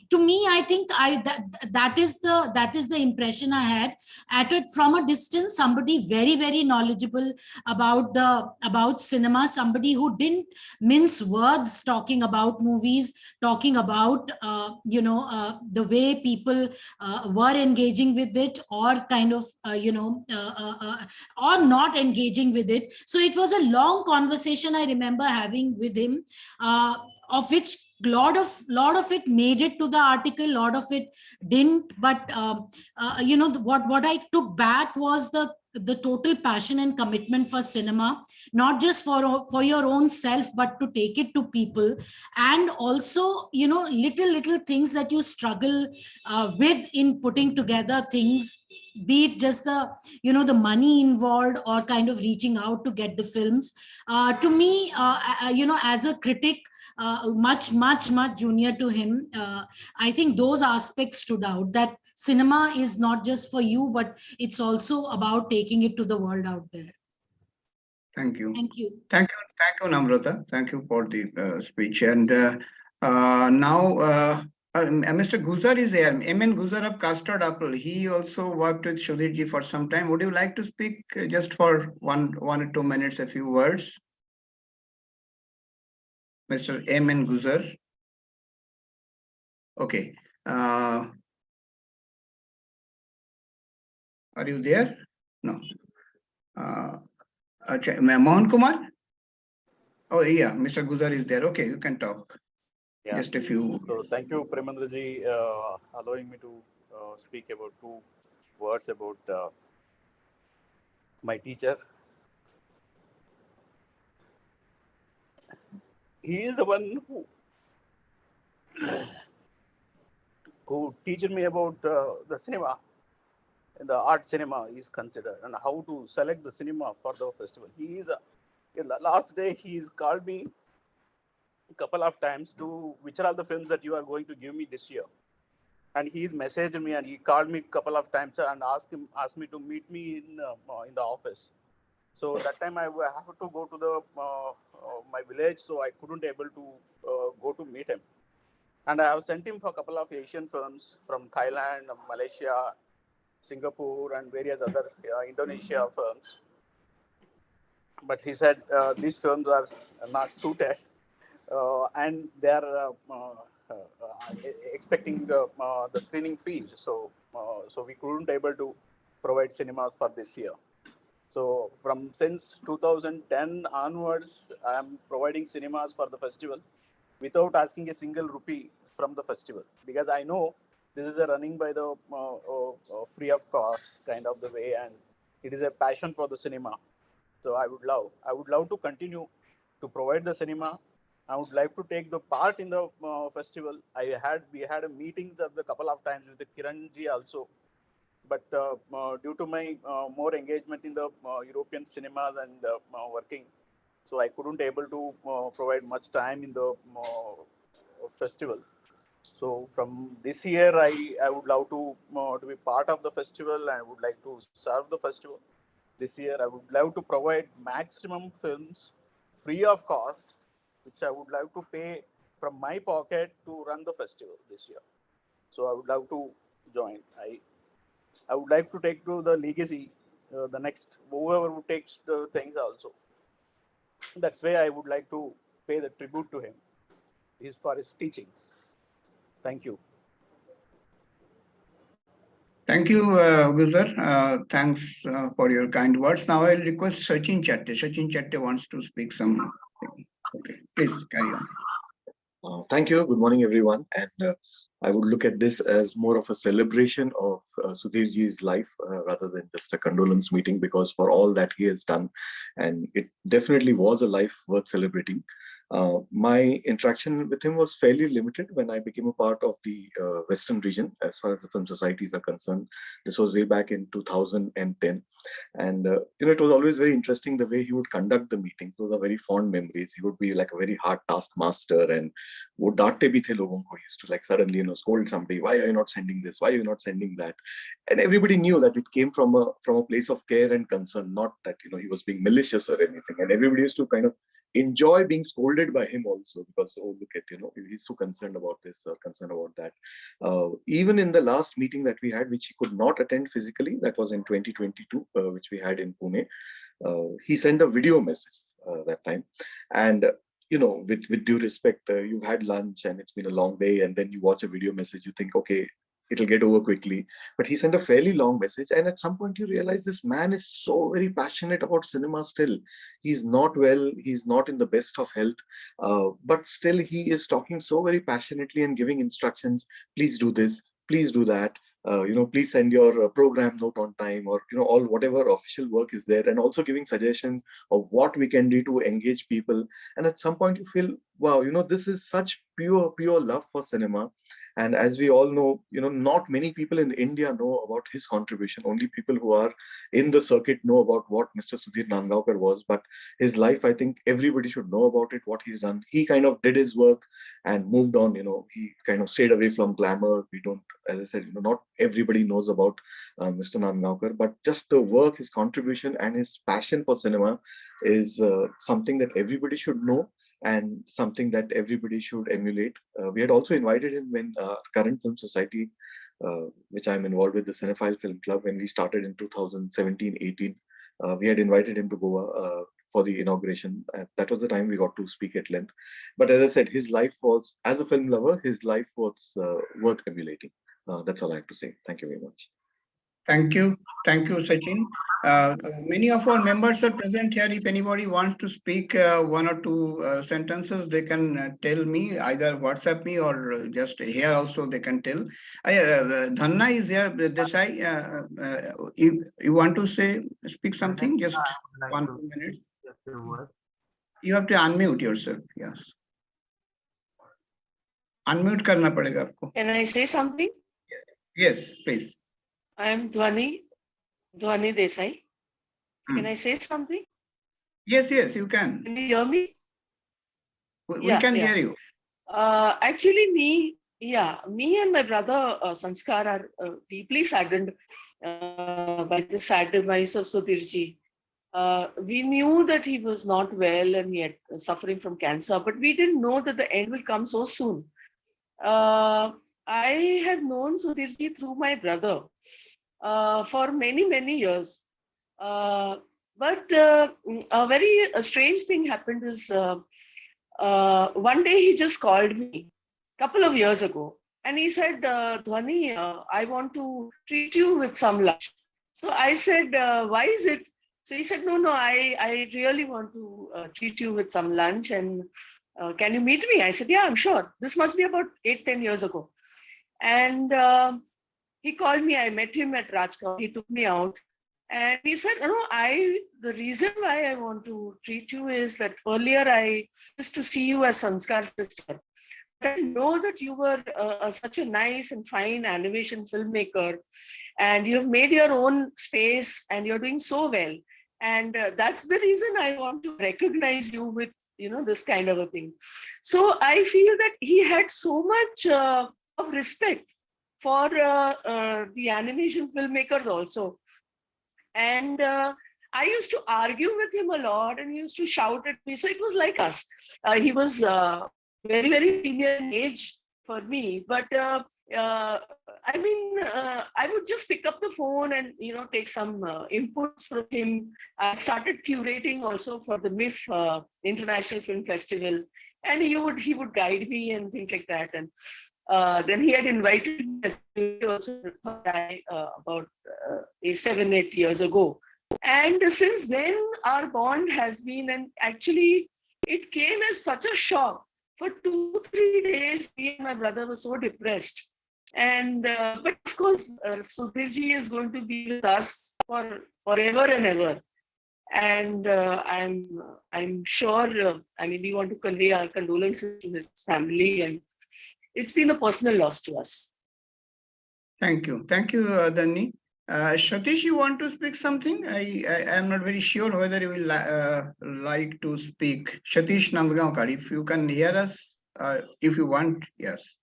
to me, I think that is the impression I had at it from a distance. Somebody very, very knowledgeable about cinema, somebody who didn't mince words talking about movies, talking about the way people were engaging with it, or kind of or not engaging with it. So it was a long conversation I remember having with him, of which lot of it made it to the article, lot of it didn't. But what I took back was the total passion and commitment for cinema, not just for your own self, but to take it to people. And also, little things that you struggle with in putting together things, be it just the money involved, or kind of reaching out to get the films. To me, as a critic, much junior to him, I think those aspects stood out, that cinema is not just for you, but it's also about taking it to the world out there. Thank you. Thank you. Thank you, Namrata. Thank you for the speech. And now Mr. Guzar is here. Amen Guzar of Custard Apple. He also worked with Sudhirji for some time. Would you like to speak just for one or 2 minutes, a few words? Mr. Amen Guzar. Okay. Are you there? No. Mohan Kumar? Oh, yeah, Mr. Guzar is there. Okay, you can talk. Yeah. Just a few. So thank you, Premendraji, allowing me to speak about 2 words about my teacher. He is the one who teaches me about the cinema, and the art cinema is considered, and how to select the cinema for the festival. He is in the last day, he's called me a couple of times to which are all the films that you are going to give me this year. And he's messaged me, and he called me a couple of times and asked me to meet me in the office. So that time I have to go to my village, so I couldn't able to go to meet him. And I have sent him for a couple of Asian films from Thailand, Malaysia, Singapore, and various other Indonesia films. But he said these films are not suited, and they are expecting the screening fees. So we couldn't able to provide cinemas for this year. So since 2010 onwards, I am providing cinemas for the festival without asking a single rupee from the festival, because I know this is a running by the free of cost kind of the way, and it is a passion for the cinema. So I would love to continue to provide the cinema. I would like to take the part in the festival. We had a meetings of the couple of times with the Kiranji also, but due to my more engagement in the European cinemas and working, so I couldn't able to provide much time in the festival. So from this year, I would love to be part of the festival, and I would like to serve the festival. This year, I would love to provide maximum films free of cost, which I would love to pay from my pocket to run the festival this year. So I would love to join. I would like to take to the legacy, the next, whoever who takes the things also. That's why I would like to pay the tribute to him, for his teachings. Thank you. Thank you, Guzar. Thanks for your kind words. Now I'll request Sachin Chatte. Sachin Chatte wants to speak some. Okay, please carry on. Thank you. Good morning, everyone. And I would look at this as more of a celebration of Sudhirji's life rather than just a condolence meeting, because for all that he has done, and it definitely was a life worth celebrating. My interaction with him was fairly limited when I became a part of the Western region as far as the film societies are concerned. This was way back in 2010. And it was always very interesting the way he would conduct the meetings. Those are very fond memories. He would be like a very hard taskmaster, and would डांटते भी थे लोगों को. He used to like suddenly scold somebody, why are you not sending this, why are you not sending that? And everybody knew that it came from a place of care and concern, not that he was being malicious or anything. And everybody used to kind of enjoy being scolded scolded by him also because, oh, look at, he's so concerned about this or concerned about that. Even in the last meeting that we had, which he could not attend physically, that was in 2022, which we had in Pune, he sent a video message that time. And with due respect, you've had lunch and it's been a long day, and then you watch a video message, you think, okay, it'll get over quickly. But he sent a fairly long message, and at some point you realize this man is so very passionate about cinema still. He's not well, he's not in the best of health, but still he is talking so very passionately and giving instructions. Please do this, please do that. Please send your program note on time, or all whatever official work is there, and also giving suggestions of what we can do to engage people. And at some point you feel, wow, this is such pure love for cinema. And as we all know, not many people in India know about his contribution. Only people who are in the circuit know about what Mr. Sudhir Nandgaonkar was. But his life, I think everybody should know about it, what he's done. He kind of did his work and moved on. He kind of stayed away from glamour. We don't, as I said, not everybody knows about Mr. Nandgaonkar, but just the work, his contribution and his passion for cinema is something that everybody should know, and something that everybody should emulate. We had also invited him when Current Film Society, which I'm involved with, the Cinephile Film Club, when we started in 2017-18, we had invited him to Goa for the inauguration. That was the time we got to speak at length. But as I said, his life was, as a film lover, his life was worth emulating. That's all I have to say. Thank you very much. Thank you, Sachin. Many of our members are present here. If anybody wants to speak one or two sentences, they can tell me, either WhatsApp me or just here also they can tell. Dhanna is here, Desai. You want to speak something? Just 1 minute. You have to unmute yourself. Yes. Unmute करना पड़ेगा आपको. Can I say something? Yes, please. I am Dhwani Desai. Can I say something? Yes, you can. Can you hear me? We can hear you. Actually, me and my brother Sanskar are deeply saddened by the sad demise of Sudhirji. We knew that he was not well and yet suffering from cancer, but we didn't know that the end will come so soon. I have known Sudhirji through my brother for many years. But a very strange thing happened is one day he just called me a couple of years ago, and he said, Dhwani, I want to treat you with some lunch. So I said, why is it? So he said, no, I really want to treat you with some lunch, and can you meet me? I said, yeah, I'm sure. This must be about 8-10 years ago. And he called me. I met him at Rajkot. He took me out, and he said, the reason why I want to treat you is that earlier I used to see you as Sanskar's sister. But I know that you were such a nice and fine animation filmmaker, and you've made your own space, and you're doing so well. And that's the reason I want to recognize you with, this kind of a thing. So I feel that he had so much of respect for the animation filmmakers also. And I used to argue with him a lot, and he used to shout at me. So it was like us. He was very senior in age for me, but I would just pick up the phone and take some inputs from him. I started curating also for the MIF International Film Festival, and he would guide me and things like that. And then he had invited me also about 7-8 years ago. And since then, our bond has been, and actually it came as such a shock. For 2-3 days, me and my brother were so depressed. And but of course, Sudhirji is going to be with us for forever and ever. And I'm sure, we want to convey our condolences to his family, and it's been a personal loss to us. Thank you, Dhanni. Satish, you want to speak something? I am not very sure whether you will like to speak. Satish Nandgaonkar, if you can hear us, if you want, yes.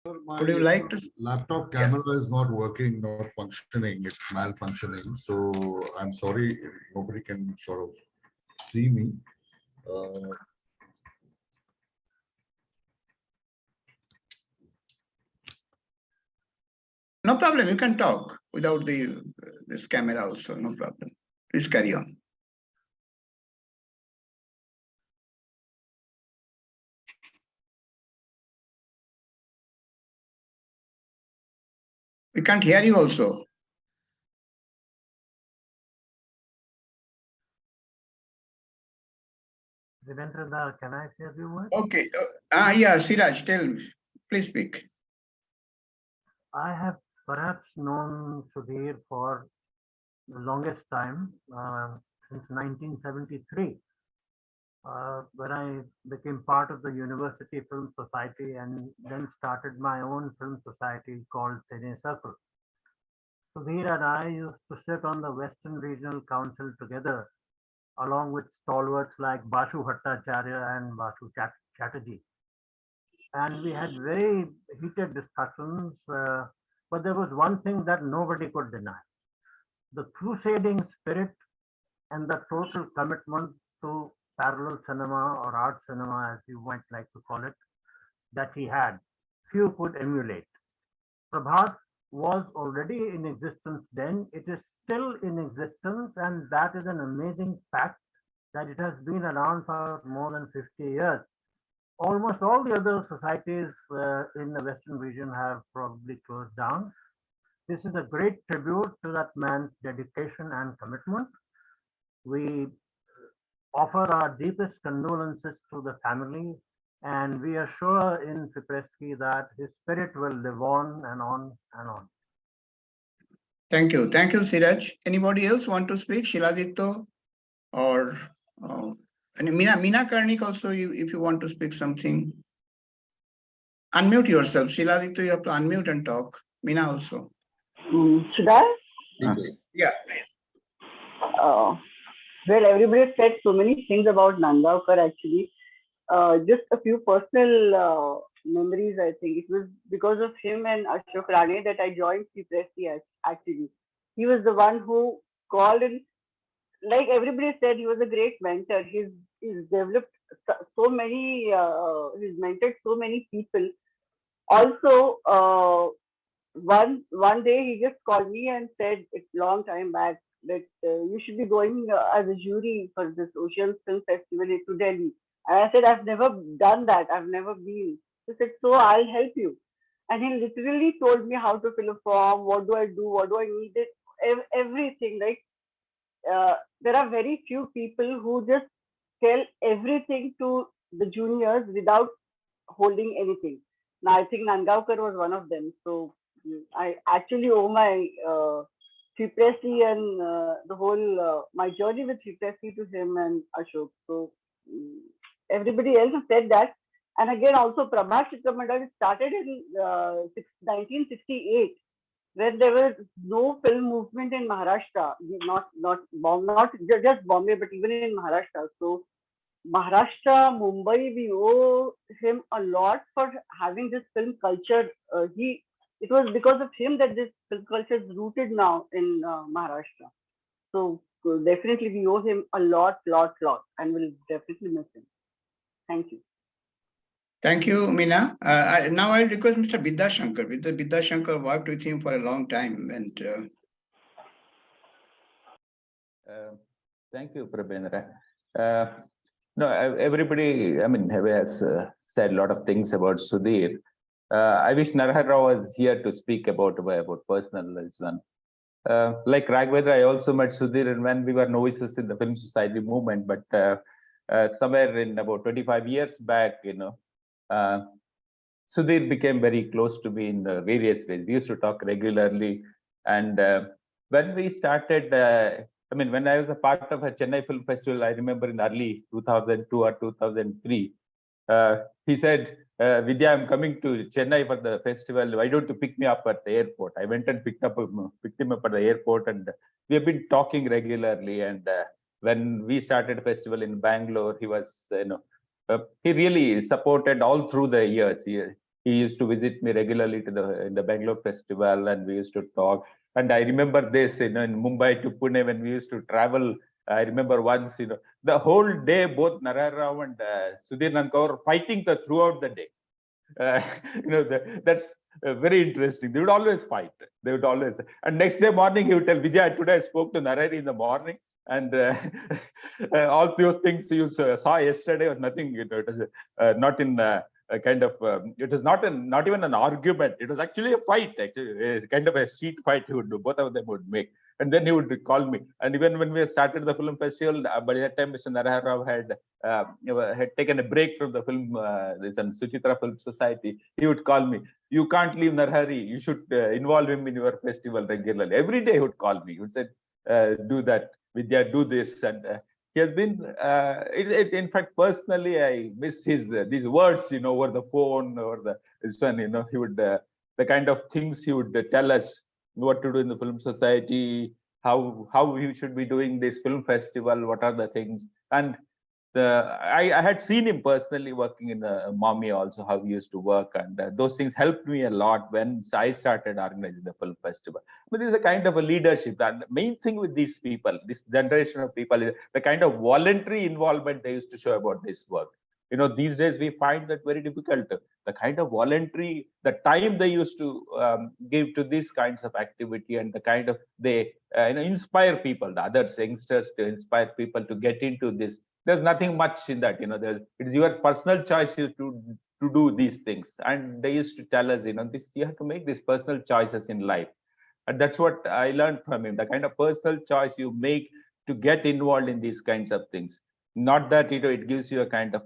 Would you like to? Laptop camera is not working, not functioning, it's malfunctioning. So I'm sorry, nobody can sort of see me. No problem. You can talk without this camera also. No problem. Please carry on. We can't hear you also. Devendra, can I say a few words? Okay. Yeah, Siraj, tell me. Please speak. I have perhaps known Sudhir for the longest time, since 1973, when I became part of the University Film Society and then started my own film society called Cine Circle. Sudhir and I used to sit on the Western Regional Council together, along with stalwarts like Bashu Bhattacharya and Bashu Chatterjee. And we had very heated discussions, but there was one thing that nobody could deny. The crusading spirit and the total commitment to parallel cinema or art cinema, as you might like to call it, that he had, few could emulate. Prabhat was already in existence then, it is still in existence, and that is an amazing fact that it has been around for more than 50 years. Almost all the other societies in the Western region have probably closed down. This is a great tribute to that man's dedication and commitment. We offer our deepest condolences to the family, and we are sure in Fipresci that his spirit will live on and on and on. Thank you. Thank you, Siraj. Anybody else want to speak? Shiladitya or and Meena Karnik also, if you want to speak something. Unmute yourself. Shiladitya, you have to unmute and talk. Meena also. Should I? Yeah. Well, everybody said so many things about Nandgaonkar actually. Just a few personal memories, I think. It was because of him and Ashok Rane that I joined Fipresci actually. He was the one who called and, like everybody said, he was a great mentor. He's developed so many, he's mentored so many people. Also, one day he just called me and said, it's long time back, that you should be going as a jury for this Ocean Film Festival to Delhi. And I said, I've never done that. I've never been. He said, so I'll help you. And he literally told me how to fill a form, what do I do, what do I need, everything. Like, there are very few people who just tell everything to the juniors without holding anything. Now, I think Nandgaonkar was one of them. So I actually owe my Fipresci and the whole, my journey with Fipresci to him and Ashok. So everybody else has said that. And again, also Prabhat Chitramandal started in 1968, where there was no film movement in Maharashtra, not just Bombay, but even in Maharashtra. So Maharashtra, Mumbai, we owe him a lot for having this film culture. It was because of him that this film culture is rooted now in Maharashtra. So definitely we owe him a lot, and we'll definitely miss him. Thank you. Thank you, Meena. Now I'll request Mr. Vidyashankar. Vidyashankar worked with him for a long time. And thank you, Prabendra. No, everybody, I mean, has said a lot of things about Sudhir. I wish Narahar Rao was here to speak about personal one. Like Raghavendra, I also met Sudhir and when we were novices in the Film Society movement, but somewhere in about 25 years back, Sudhir became very close to me in various ways. We used to talk regularly. And when we started, I mean, when I was a part of a Chennai Film Festival, I remember in early 2002 or 2003, he said, Vidya, I'm coming to Chennai for the festival. Why don't you pick me up at the airport? I went and picked him up at the airport, and we have been talking regularly. And when we started festival in Bangalore, he was, he really supported all through the years. He used to visit me regularly to the Bangalore festival, and we used to talk. And I remember this, in Mumbai to Pune, when we used to travel I remember once, the whole day, both Narayana Rao and Sudhir Nandgaonkar were fighting throughout the day. That's very interesting. They would always fight. They would always. And next day morning, he would tell Vijay, today I spoke to Narayana in the morning, and all those things you saw yesterday was nothing. It was not in a kind of. It was not even an argument. It was actually a fight. Actually, a kind of a street fight. He would do. Both of them would make. And then he would call me. And even when we started the film festival, by that time, Mr. Narayana Rao had taken a break from the film, Suchitra Film Society. He would call me. You can't leave Narhari. You should involve him in your festival regularly. Every day he would call me. He would say, do that, Vidya, do this. And he has been, in fact, personally, I miss his these words, over the phone or this one, he would, the kind of things he would tell us, what to do in the film society, how we should be doing this film festival, what are the things. And I had seen him personally working in Mommy also, how he used to work, and those things helped me a lot when I started organizing the film festival. But there's a kind of a leadership. And the main thing with these people, this generation of people, is the kind of voluntary involvement they used to show about this work. These days we find that very difficult. The kind of voluntary, the time they used to give to these kinds of activity, and the kind of they inspire people, the other youngsters, to inspire people to get into this. There's nothing much in that. It's your personal choice to do these things. And they used to tell us, this you have to make these personal choices in life. And that's what I learned from him. The kind of personal choice you make to get involved in these kinds of things. Not that it gives you a kind of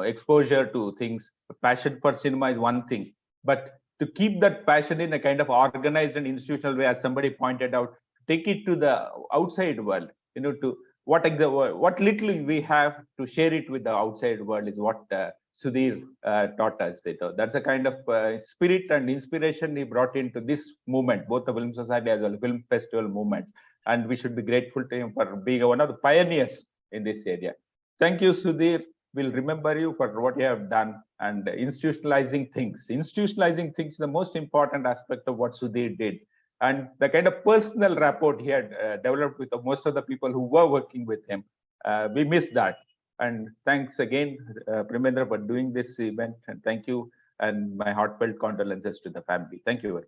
exposure to things. Passion for cinema is one thing, but to keep that passion in a kind of organized and institutional way, as somebody pointed out, take it to the outside world. To what little we have to share it with the outside world is what Sudhir taught us. That's a kind of spirit and inspiration he brought into this movement, both the Film Society as well as the Film Festival movement. And we should be grateful to him for being one of the pioneers in this area. Thank you, Sudhir. We'll remember you for what you have done, and institutionalizing things. Institutionalizing things is the most important aspect of what Sudhir did. And the kind of personal rapport he had developed with most of the people who were working with him, we missed that. And thanks again, Premendra, for doing this event. And thank you, and my heartfelt condolences to the family. Thank you very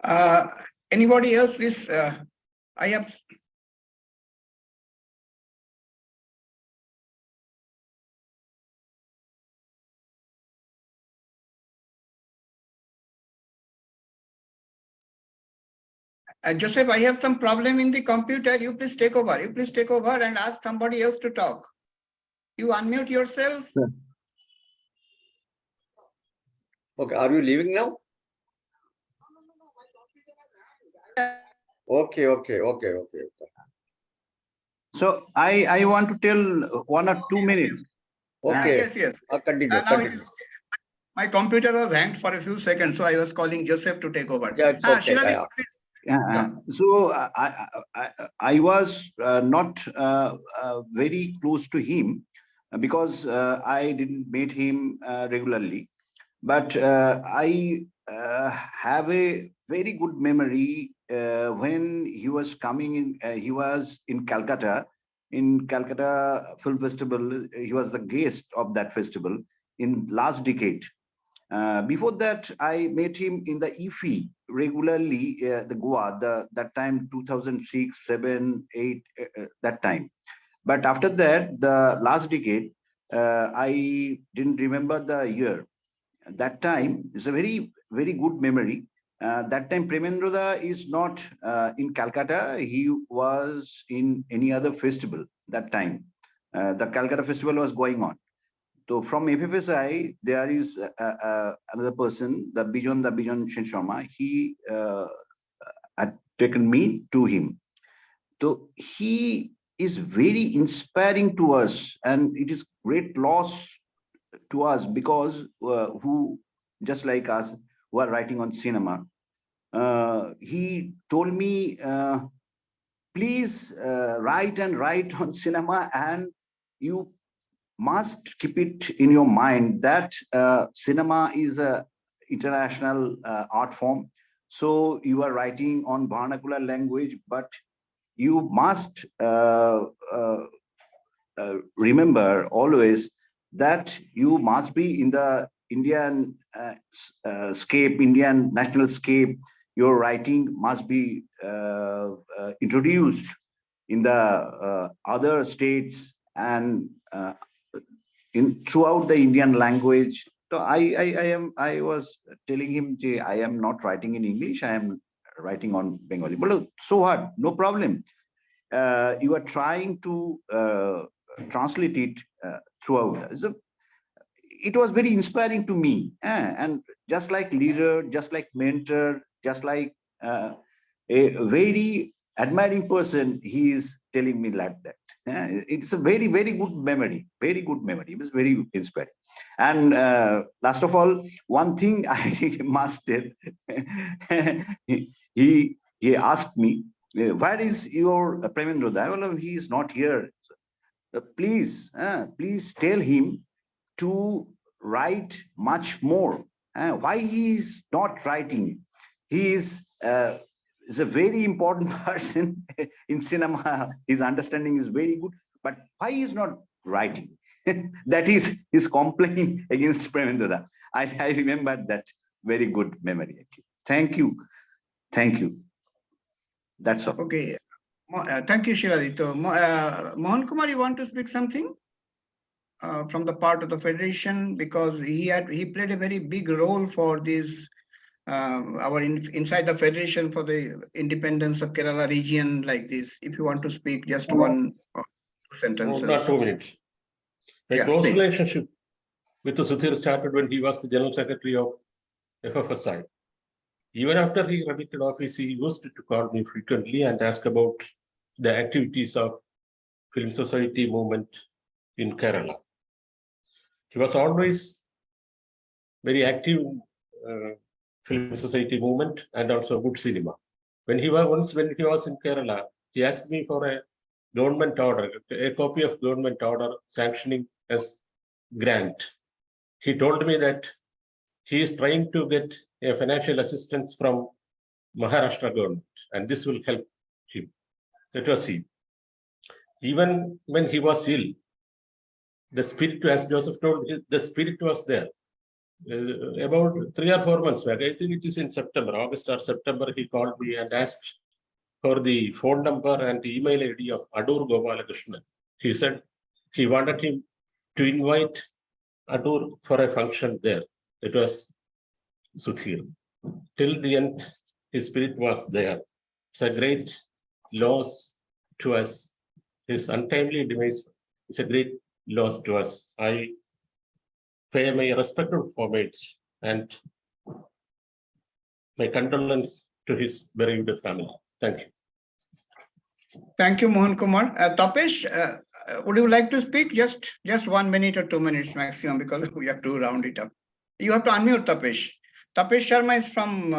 much. Anybody else? Please, I have. Joseph, I have some problem in the computer. You please take over. You please take over and ask somebody else to talk. You unmute yourself. Okay, are you leaving now? Okay. So I want to tell 1 or 2 minutes. Okay. Yes. Continue. My computer was hanged for a few seconds, so I was calling Joseph to take over. Yeah, it's okay. So I was not very close to him because I didn't meet him regularly, but I have a very good memory when he was coming in. He was in Calcutta Film Festival. He was the guest of that festival in last decade. Before that, I met him in the IFI regularly, the Goa, that time 2006, 7, 8, that time. But after that, the last decade, I didn't remember the year. That time is a very, very good memory. That time, Premendra is not in Calcutta. He was in any other festival that time. The Calcutta festival was going on. So from FFSI, there is another person, the Bijon Shen Sharma. He had taken me to him. So he is very inspiring to us, and it is great loss to us because who, just like us, who are writing on cinema. He told me, please write on cinema, and you must keep it in your mind that cinema is a international art form. So you are writing on vernacular language, but you must remember always that you must be in the Indian scape, Indian national scape. Your writing must be introduced in the other states and in throughout the Indian language. So I was telling him, I am not writing in English. I am writing on Bengali. But look, so what? No problem. You are trying to translate it throughout. So it was very inspiring to me, and just like leader, just like mentor, just like a very admiring person, he is telling me like that. It's a very good memory, very good memory. It was very inspiring. And last of all, one thing I must tell, he asked me, where is your Premendra? Well, he is not here. Please tell him to write much more. Why he is not writing? He is a very important person in cinema. His understanding is very good, but why he is not writing? That is his complaint against Premendra. I remember that very good memory. Thank you. That's all. Okay. Thank you, Shiladito. Mohan Kumar, you want to speak something from the part of the Federation? Because he played a very big role for this, inside the Federation for the independence of Kerala region like this. If you want to speak just one or two sentences. Not 2 minutes. My close please. relationship with Sudhir started when he was the General Secretary of FFSI. Even after he remitted office, he used to call me frequently and ask about the activities of Film Society movement in Kerala. He was always very active in Film Society movement and also good cinema. When he was in Kerala, he asked me for a government order, a copy of government order sanctioning as grant. He told me that he is trying to get a financial assistance from Maharashtra government, and this will help him. That was he. Even when he was ill, the spirit, as Joseph told, the spirit was there. About 3 or 4 months back, I think it is in September, August or September, he called me and asked for the phone number and the email ID of Adur Gopalakrishnan. He said he wanted him to invite Adur for a function there. It was Sudhir. Till the end, his spirit was there. It's a great loss to us. His untimely demise is a great loss to us. I pay my respectful homage and my condolence to his bereaved family. Thank you. Thank you, Mohan Kumar. Tapesh, would you like to speak? Just 1 minute or 2 minutes maximum, because we have to round it up. You have to unmute Tapesh. Tapesh Sharma is from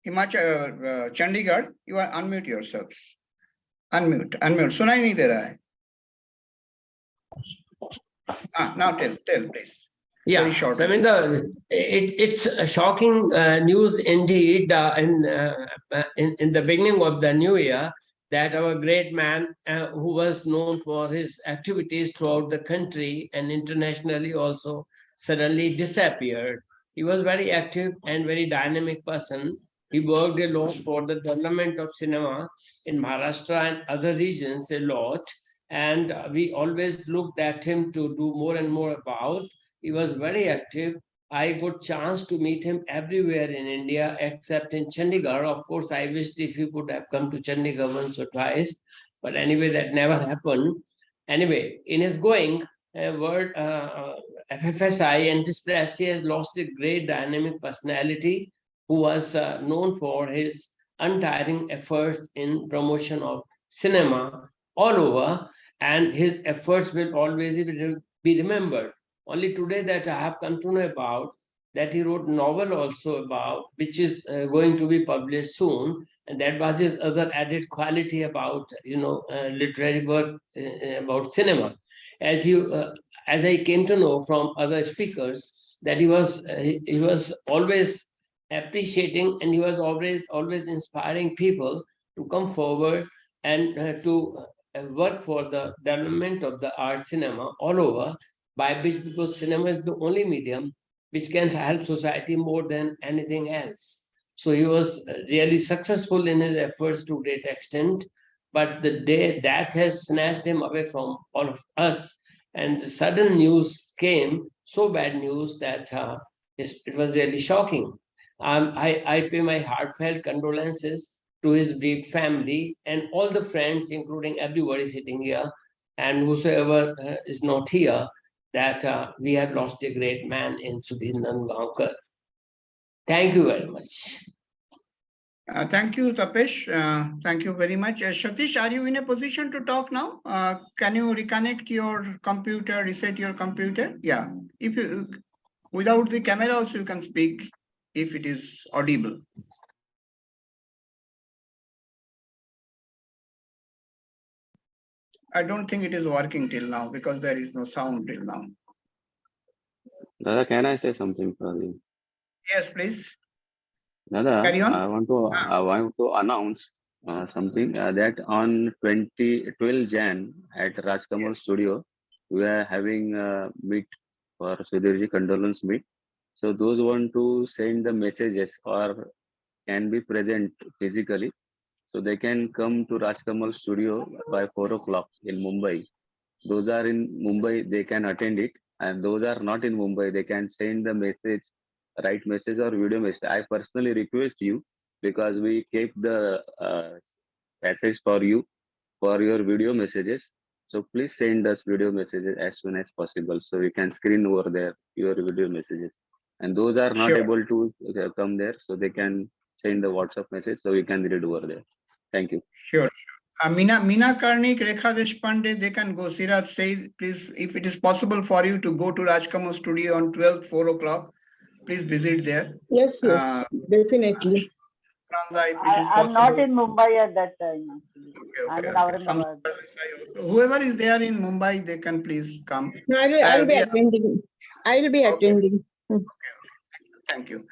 Himachal, Chandigarh. You are unmute yourselves. Unmute. Sunai nahi de raha hai. Now tell, please. Yeah, Very short. it's a shocking news indeed in the beginning of the new year that our great man who was known for his activities throughout the country and internationally also suddenly disappeared. He was very active and very dynamic person. He worked a lot for the development of cinema in Maharashtra and other regions a lot. And we always looked at him to do more and more about. He was very active. I got chance to meet him everywhere in India except in Chandigarh. Of course, I wished if he could have come to Chandigarh once or twice, but anyway, that never happened. Anyway, in his going, FFSI and Fipresci has lost a great dynamic personality who was known for his untiring efforts in promotion of cinema all over, and his efforts will always be remembered. Only today that I have come to know about that he wrote novel also about, which is going to be published soon, and that was his other added quality about literary work about cinema. As I came to know from other speakers that he was always appreciating and he was always inspiring people to come forward and to work for the development of the art cinema all over, by which, because cinema is the only medium which can help society more than anything else. So he was really successful in his efforts to great extent, but the day death has snatched him away from all of us, and the sudden news came, so bad news that it was really shocking. I pay my heartfelt condolences to his bereaved family and all the friends, including everybody sitting here, and whosoever is not here, that we have lost a great man in Sudhir Nandgaonkar. Thank you very much. Thank you, Tapesh. Thank you very much. Satish, are you in a position to talk now? Can you reconnect your computer, reset your computer? Yeah. If you, without the camera also you can speak if it is audible. I don't think it is working till now because there is no sound till now. Dada, can I say something for you? Yes, please. Dada, Carry on. I want to announce something that on 12 Jan at Rajkamal Studio, we are having a meet for Sudhirji condolence meet. So those want to send the messages or can be present physically, so they can come to Rajkamal Studio by 4 o'clock in Mumbai. Those are in Mumbai, they can attend it, and those are not in Mumbai, they can send the message, write message or video message. I personally request you, because we keep the message for you for your video messages. So please send us video messages as soon as possible, so we can screen over there your video messages. And those are not Sure. able to come there, so they can send the WhatsApp message, so we can read over there. Thank you. Sure. Meena Karnik, Rekha Deshpande, they can go. Siraj says, please, if it is possible for you to go to Rajkamal Studio on 12th, 4 o'clock, please visit there. Yes, yes, definitely. Nanda, if it is I'm not possible. in Mumbai at that time. I'm in Aurangabad. Whoever is there in Mumbai, they can please come. I'll be attending. I'll be attending. Thank you.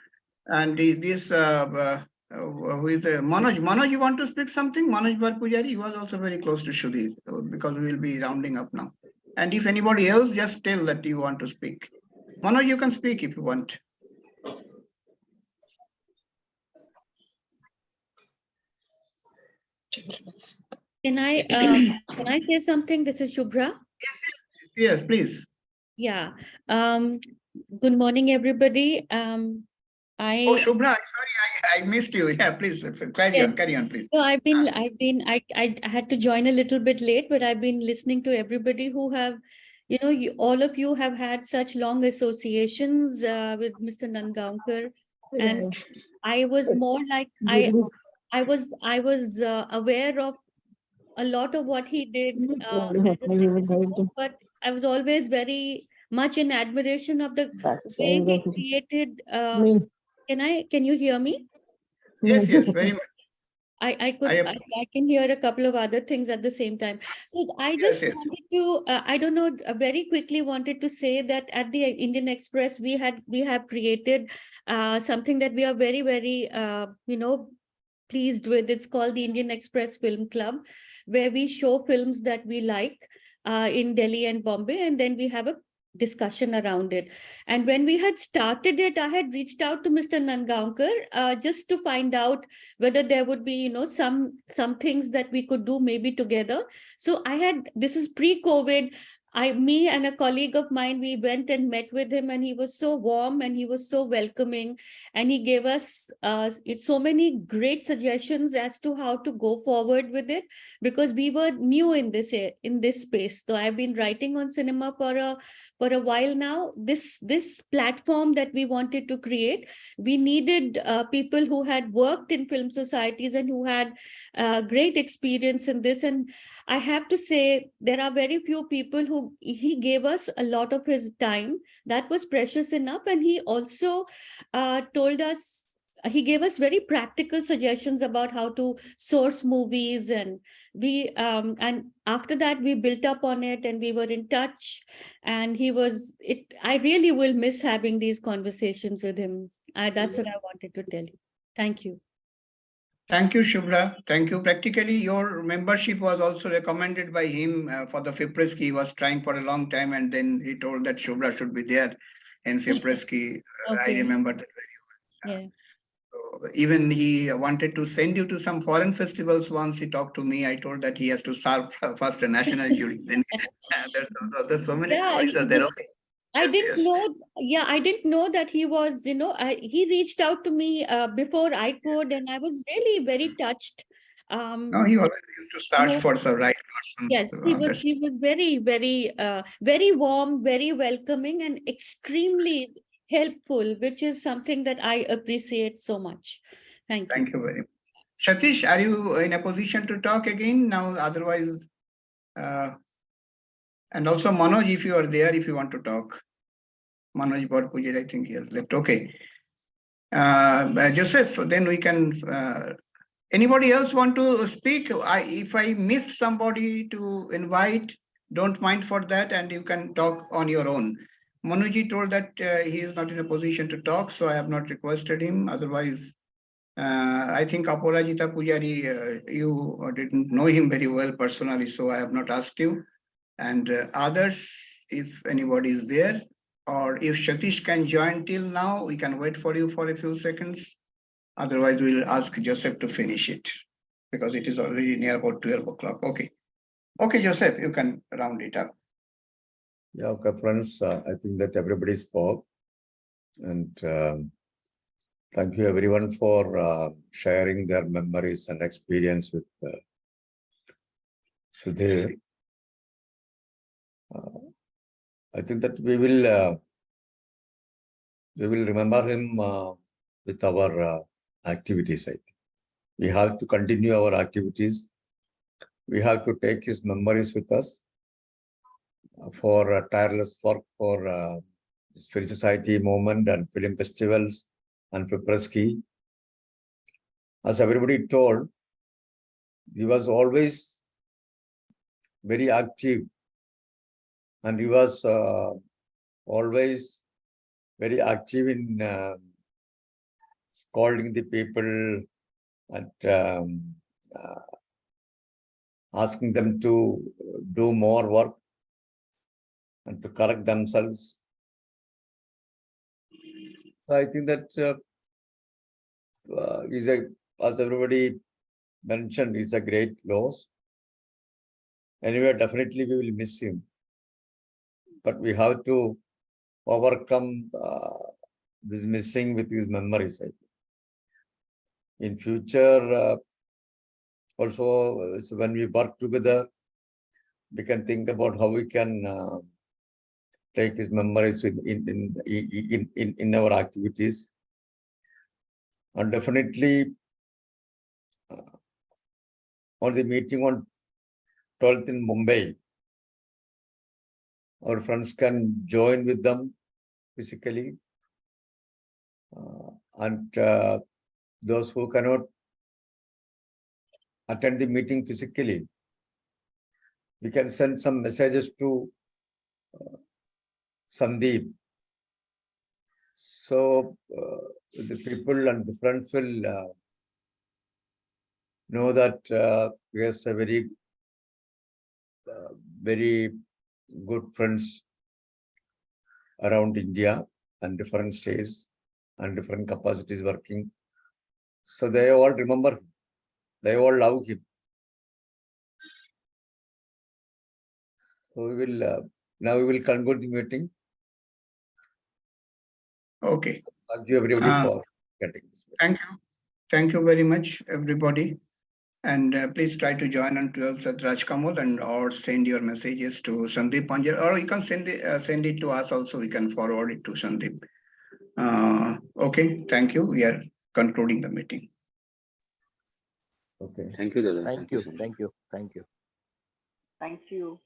And this, who is Manoj? Manoj, you want to speak something? Manoj Barpujari, he was also very close to Sudhir, because we will be rounding up now. And if anybody else, just tell that you want to speak. Manoj, you can speak if you want. Can I say something? This is Shubhra. Yes, please. Yeah. Good morning, everybody. Oh, Shubhra, sorry, I missed you. Yeah, please carry on, please. So I had to join a little bit late, but I've been listening to everybody who have, all of you have had such long associations with Mr. Nandgaonkar, and I was more like I was aware of a lot of what he did, but I was always very much in admiration of the way he created. Can you hear me? Yes, very much. I can hear a couple of other things at the same time. So I just wanted to, I don't know, very quickly wanted to say that at the Indian Express, we have created something that we are very, very, pleased with. It's called the Indian Express Film Club, where we show films that we like in Delhi and Bombay, and then we have a discussion around it. And when we had started it, I had reached out to Mr. Nandgaonkar just to find out whether there would be, some things that we could do maybe together. So this is pre-COVID. Me and a colleague of mine, we went and met with him, and he was so warm and he was so welcoming, and he gave us so many great suggestions as to how to go forward with it, because we were new in this space. So I've been writing on cinema for a while now. This platform that we wanted to create, we needed people who had worked in film societies and who had great experience in this. And I have to say, there are very few people who he gave us a lot of his time. That was precious enough. And he also told us, he gave us very practical suggestions about how to source movies, and and after that we built up on it, and we were in touch. And I really will miss having these conversations with him. That's what I wanted to tell you. Thank you. Thank you, Shubhra. Thank you. Practically, your membership was also recommended by him for the Fipresci. He was trying for a long time, and then he told that Shubhra should be there in Fipresci. I remember that very well. Yeah. So even he wanted to send you to some foreign festivals. Once he talked to me, I told that he has to serve first a national jury. Then there's so many Yeah, stories are there. Okay. I Yes, didn't yes. know. Yeah, I didn't know that he was, he reached out to me before I could, and I was really very touched. No, he always used to search No, for the right persons. yes, he was very, very, very warm, very welcoming, and extremely helpful, which is something that I appreciate so much. Thank you. Thank you very much. Satish, are you in a position to talk again now? Otherwise, and also Manoj, if you are there, if you want to talk. Manoj Borpujir, I think he has left. Okay. Joseph, then we can. Anybody else want to speak? If I missed somebody to invite, don't mind for that, and you can talk on your own. Manuji told that he is not in a position to talk, so I have not requested him. Otherwise, I think Aparajita Pujari, you didn't know him very well personally, so I have not asked you. And others, if anybody is there, or if Satish can join till now, we can wait for you for a few seconds. Otherwise, we'll ask Joseph to finish it because it is already near about 12 o'clock. Okay. Okay, Joseph, you can round it up. Yeah, okay, friends. I think that everybody spoke. And thank you everyone for sharing their memories and experience with Sudhir. I think that we will remember him with our activities. I think we have to continue our activities. We have to take his memories with us for tireless work for Spirit Society movement and film festivals and Fipresci. As everybody told, he was always very active, and he was always very active in scolding the people and asking them to do more work and to correct themselves. So I think that is as everybody mentioned, is a great loss. Anyway, definitely we will miss him, but we have to overcome this missing with his memories. I think. In future, also, so when we work together, we can think about how we can take his memories in our activities. And definitely on the meeting on 12th in Mumbai, our friends can join with them physically. And those who cannot attend the meeting physically, we can send some messages to Sandeep. So the people and the friends will know that we have a very good friends around India and different states and different capacities working. So they all remember him. They all love him. So we will now we will conclude the meeting. Okay. Thank you everybody for getting this. Thank you very much, everybody. And please try to join on 12th at Rajkamal and or send your messages to Sandeep Panjar, or you can send it to us also. We can forward it to Sandeep. Okay, thank you. We are concluding the meeting. Okay. Thank you, Dada. Thank you. Thank you. Thank you. Thank you.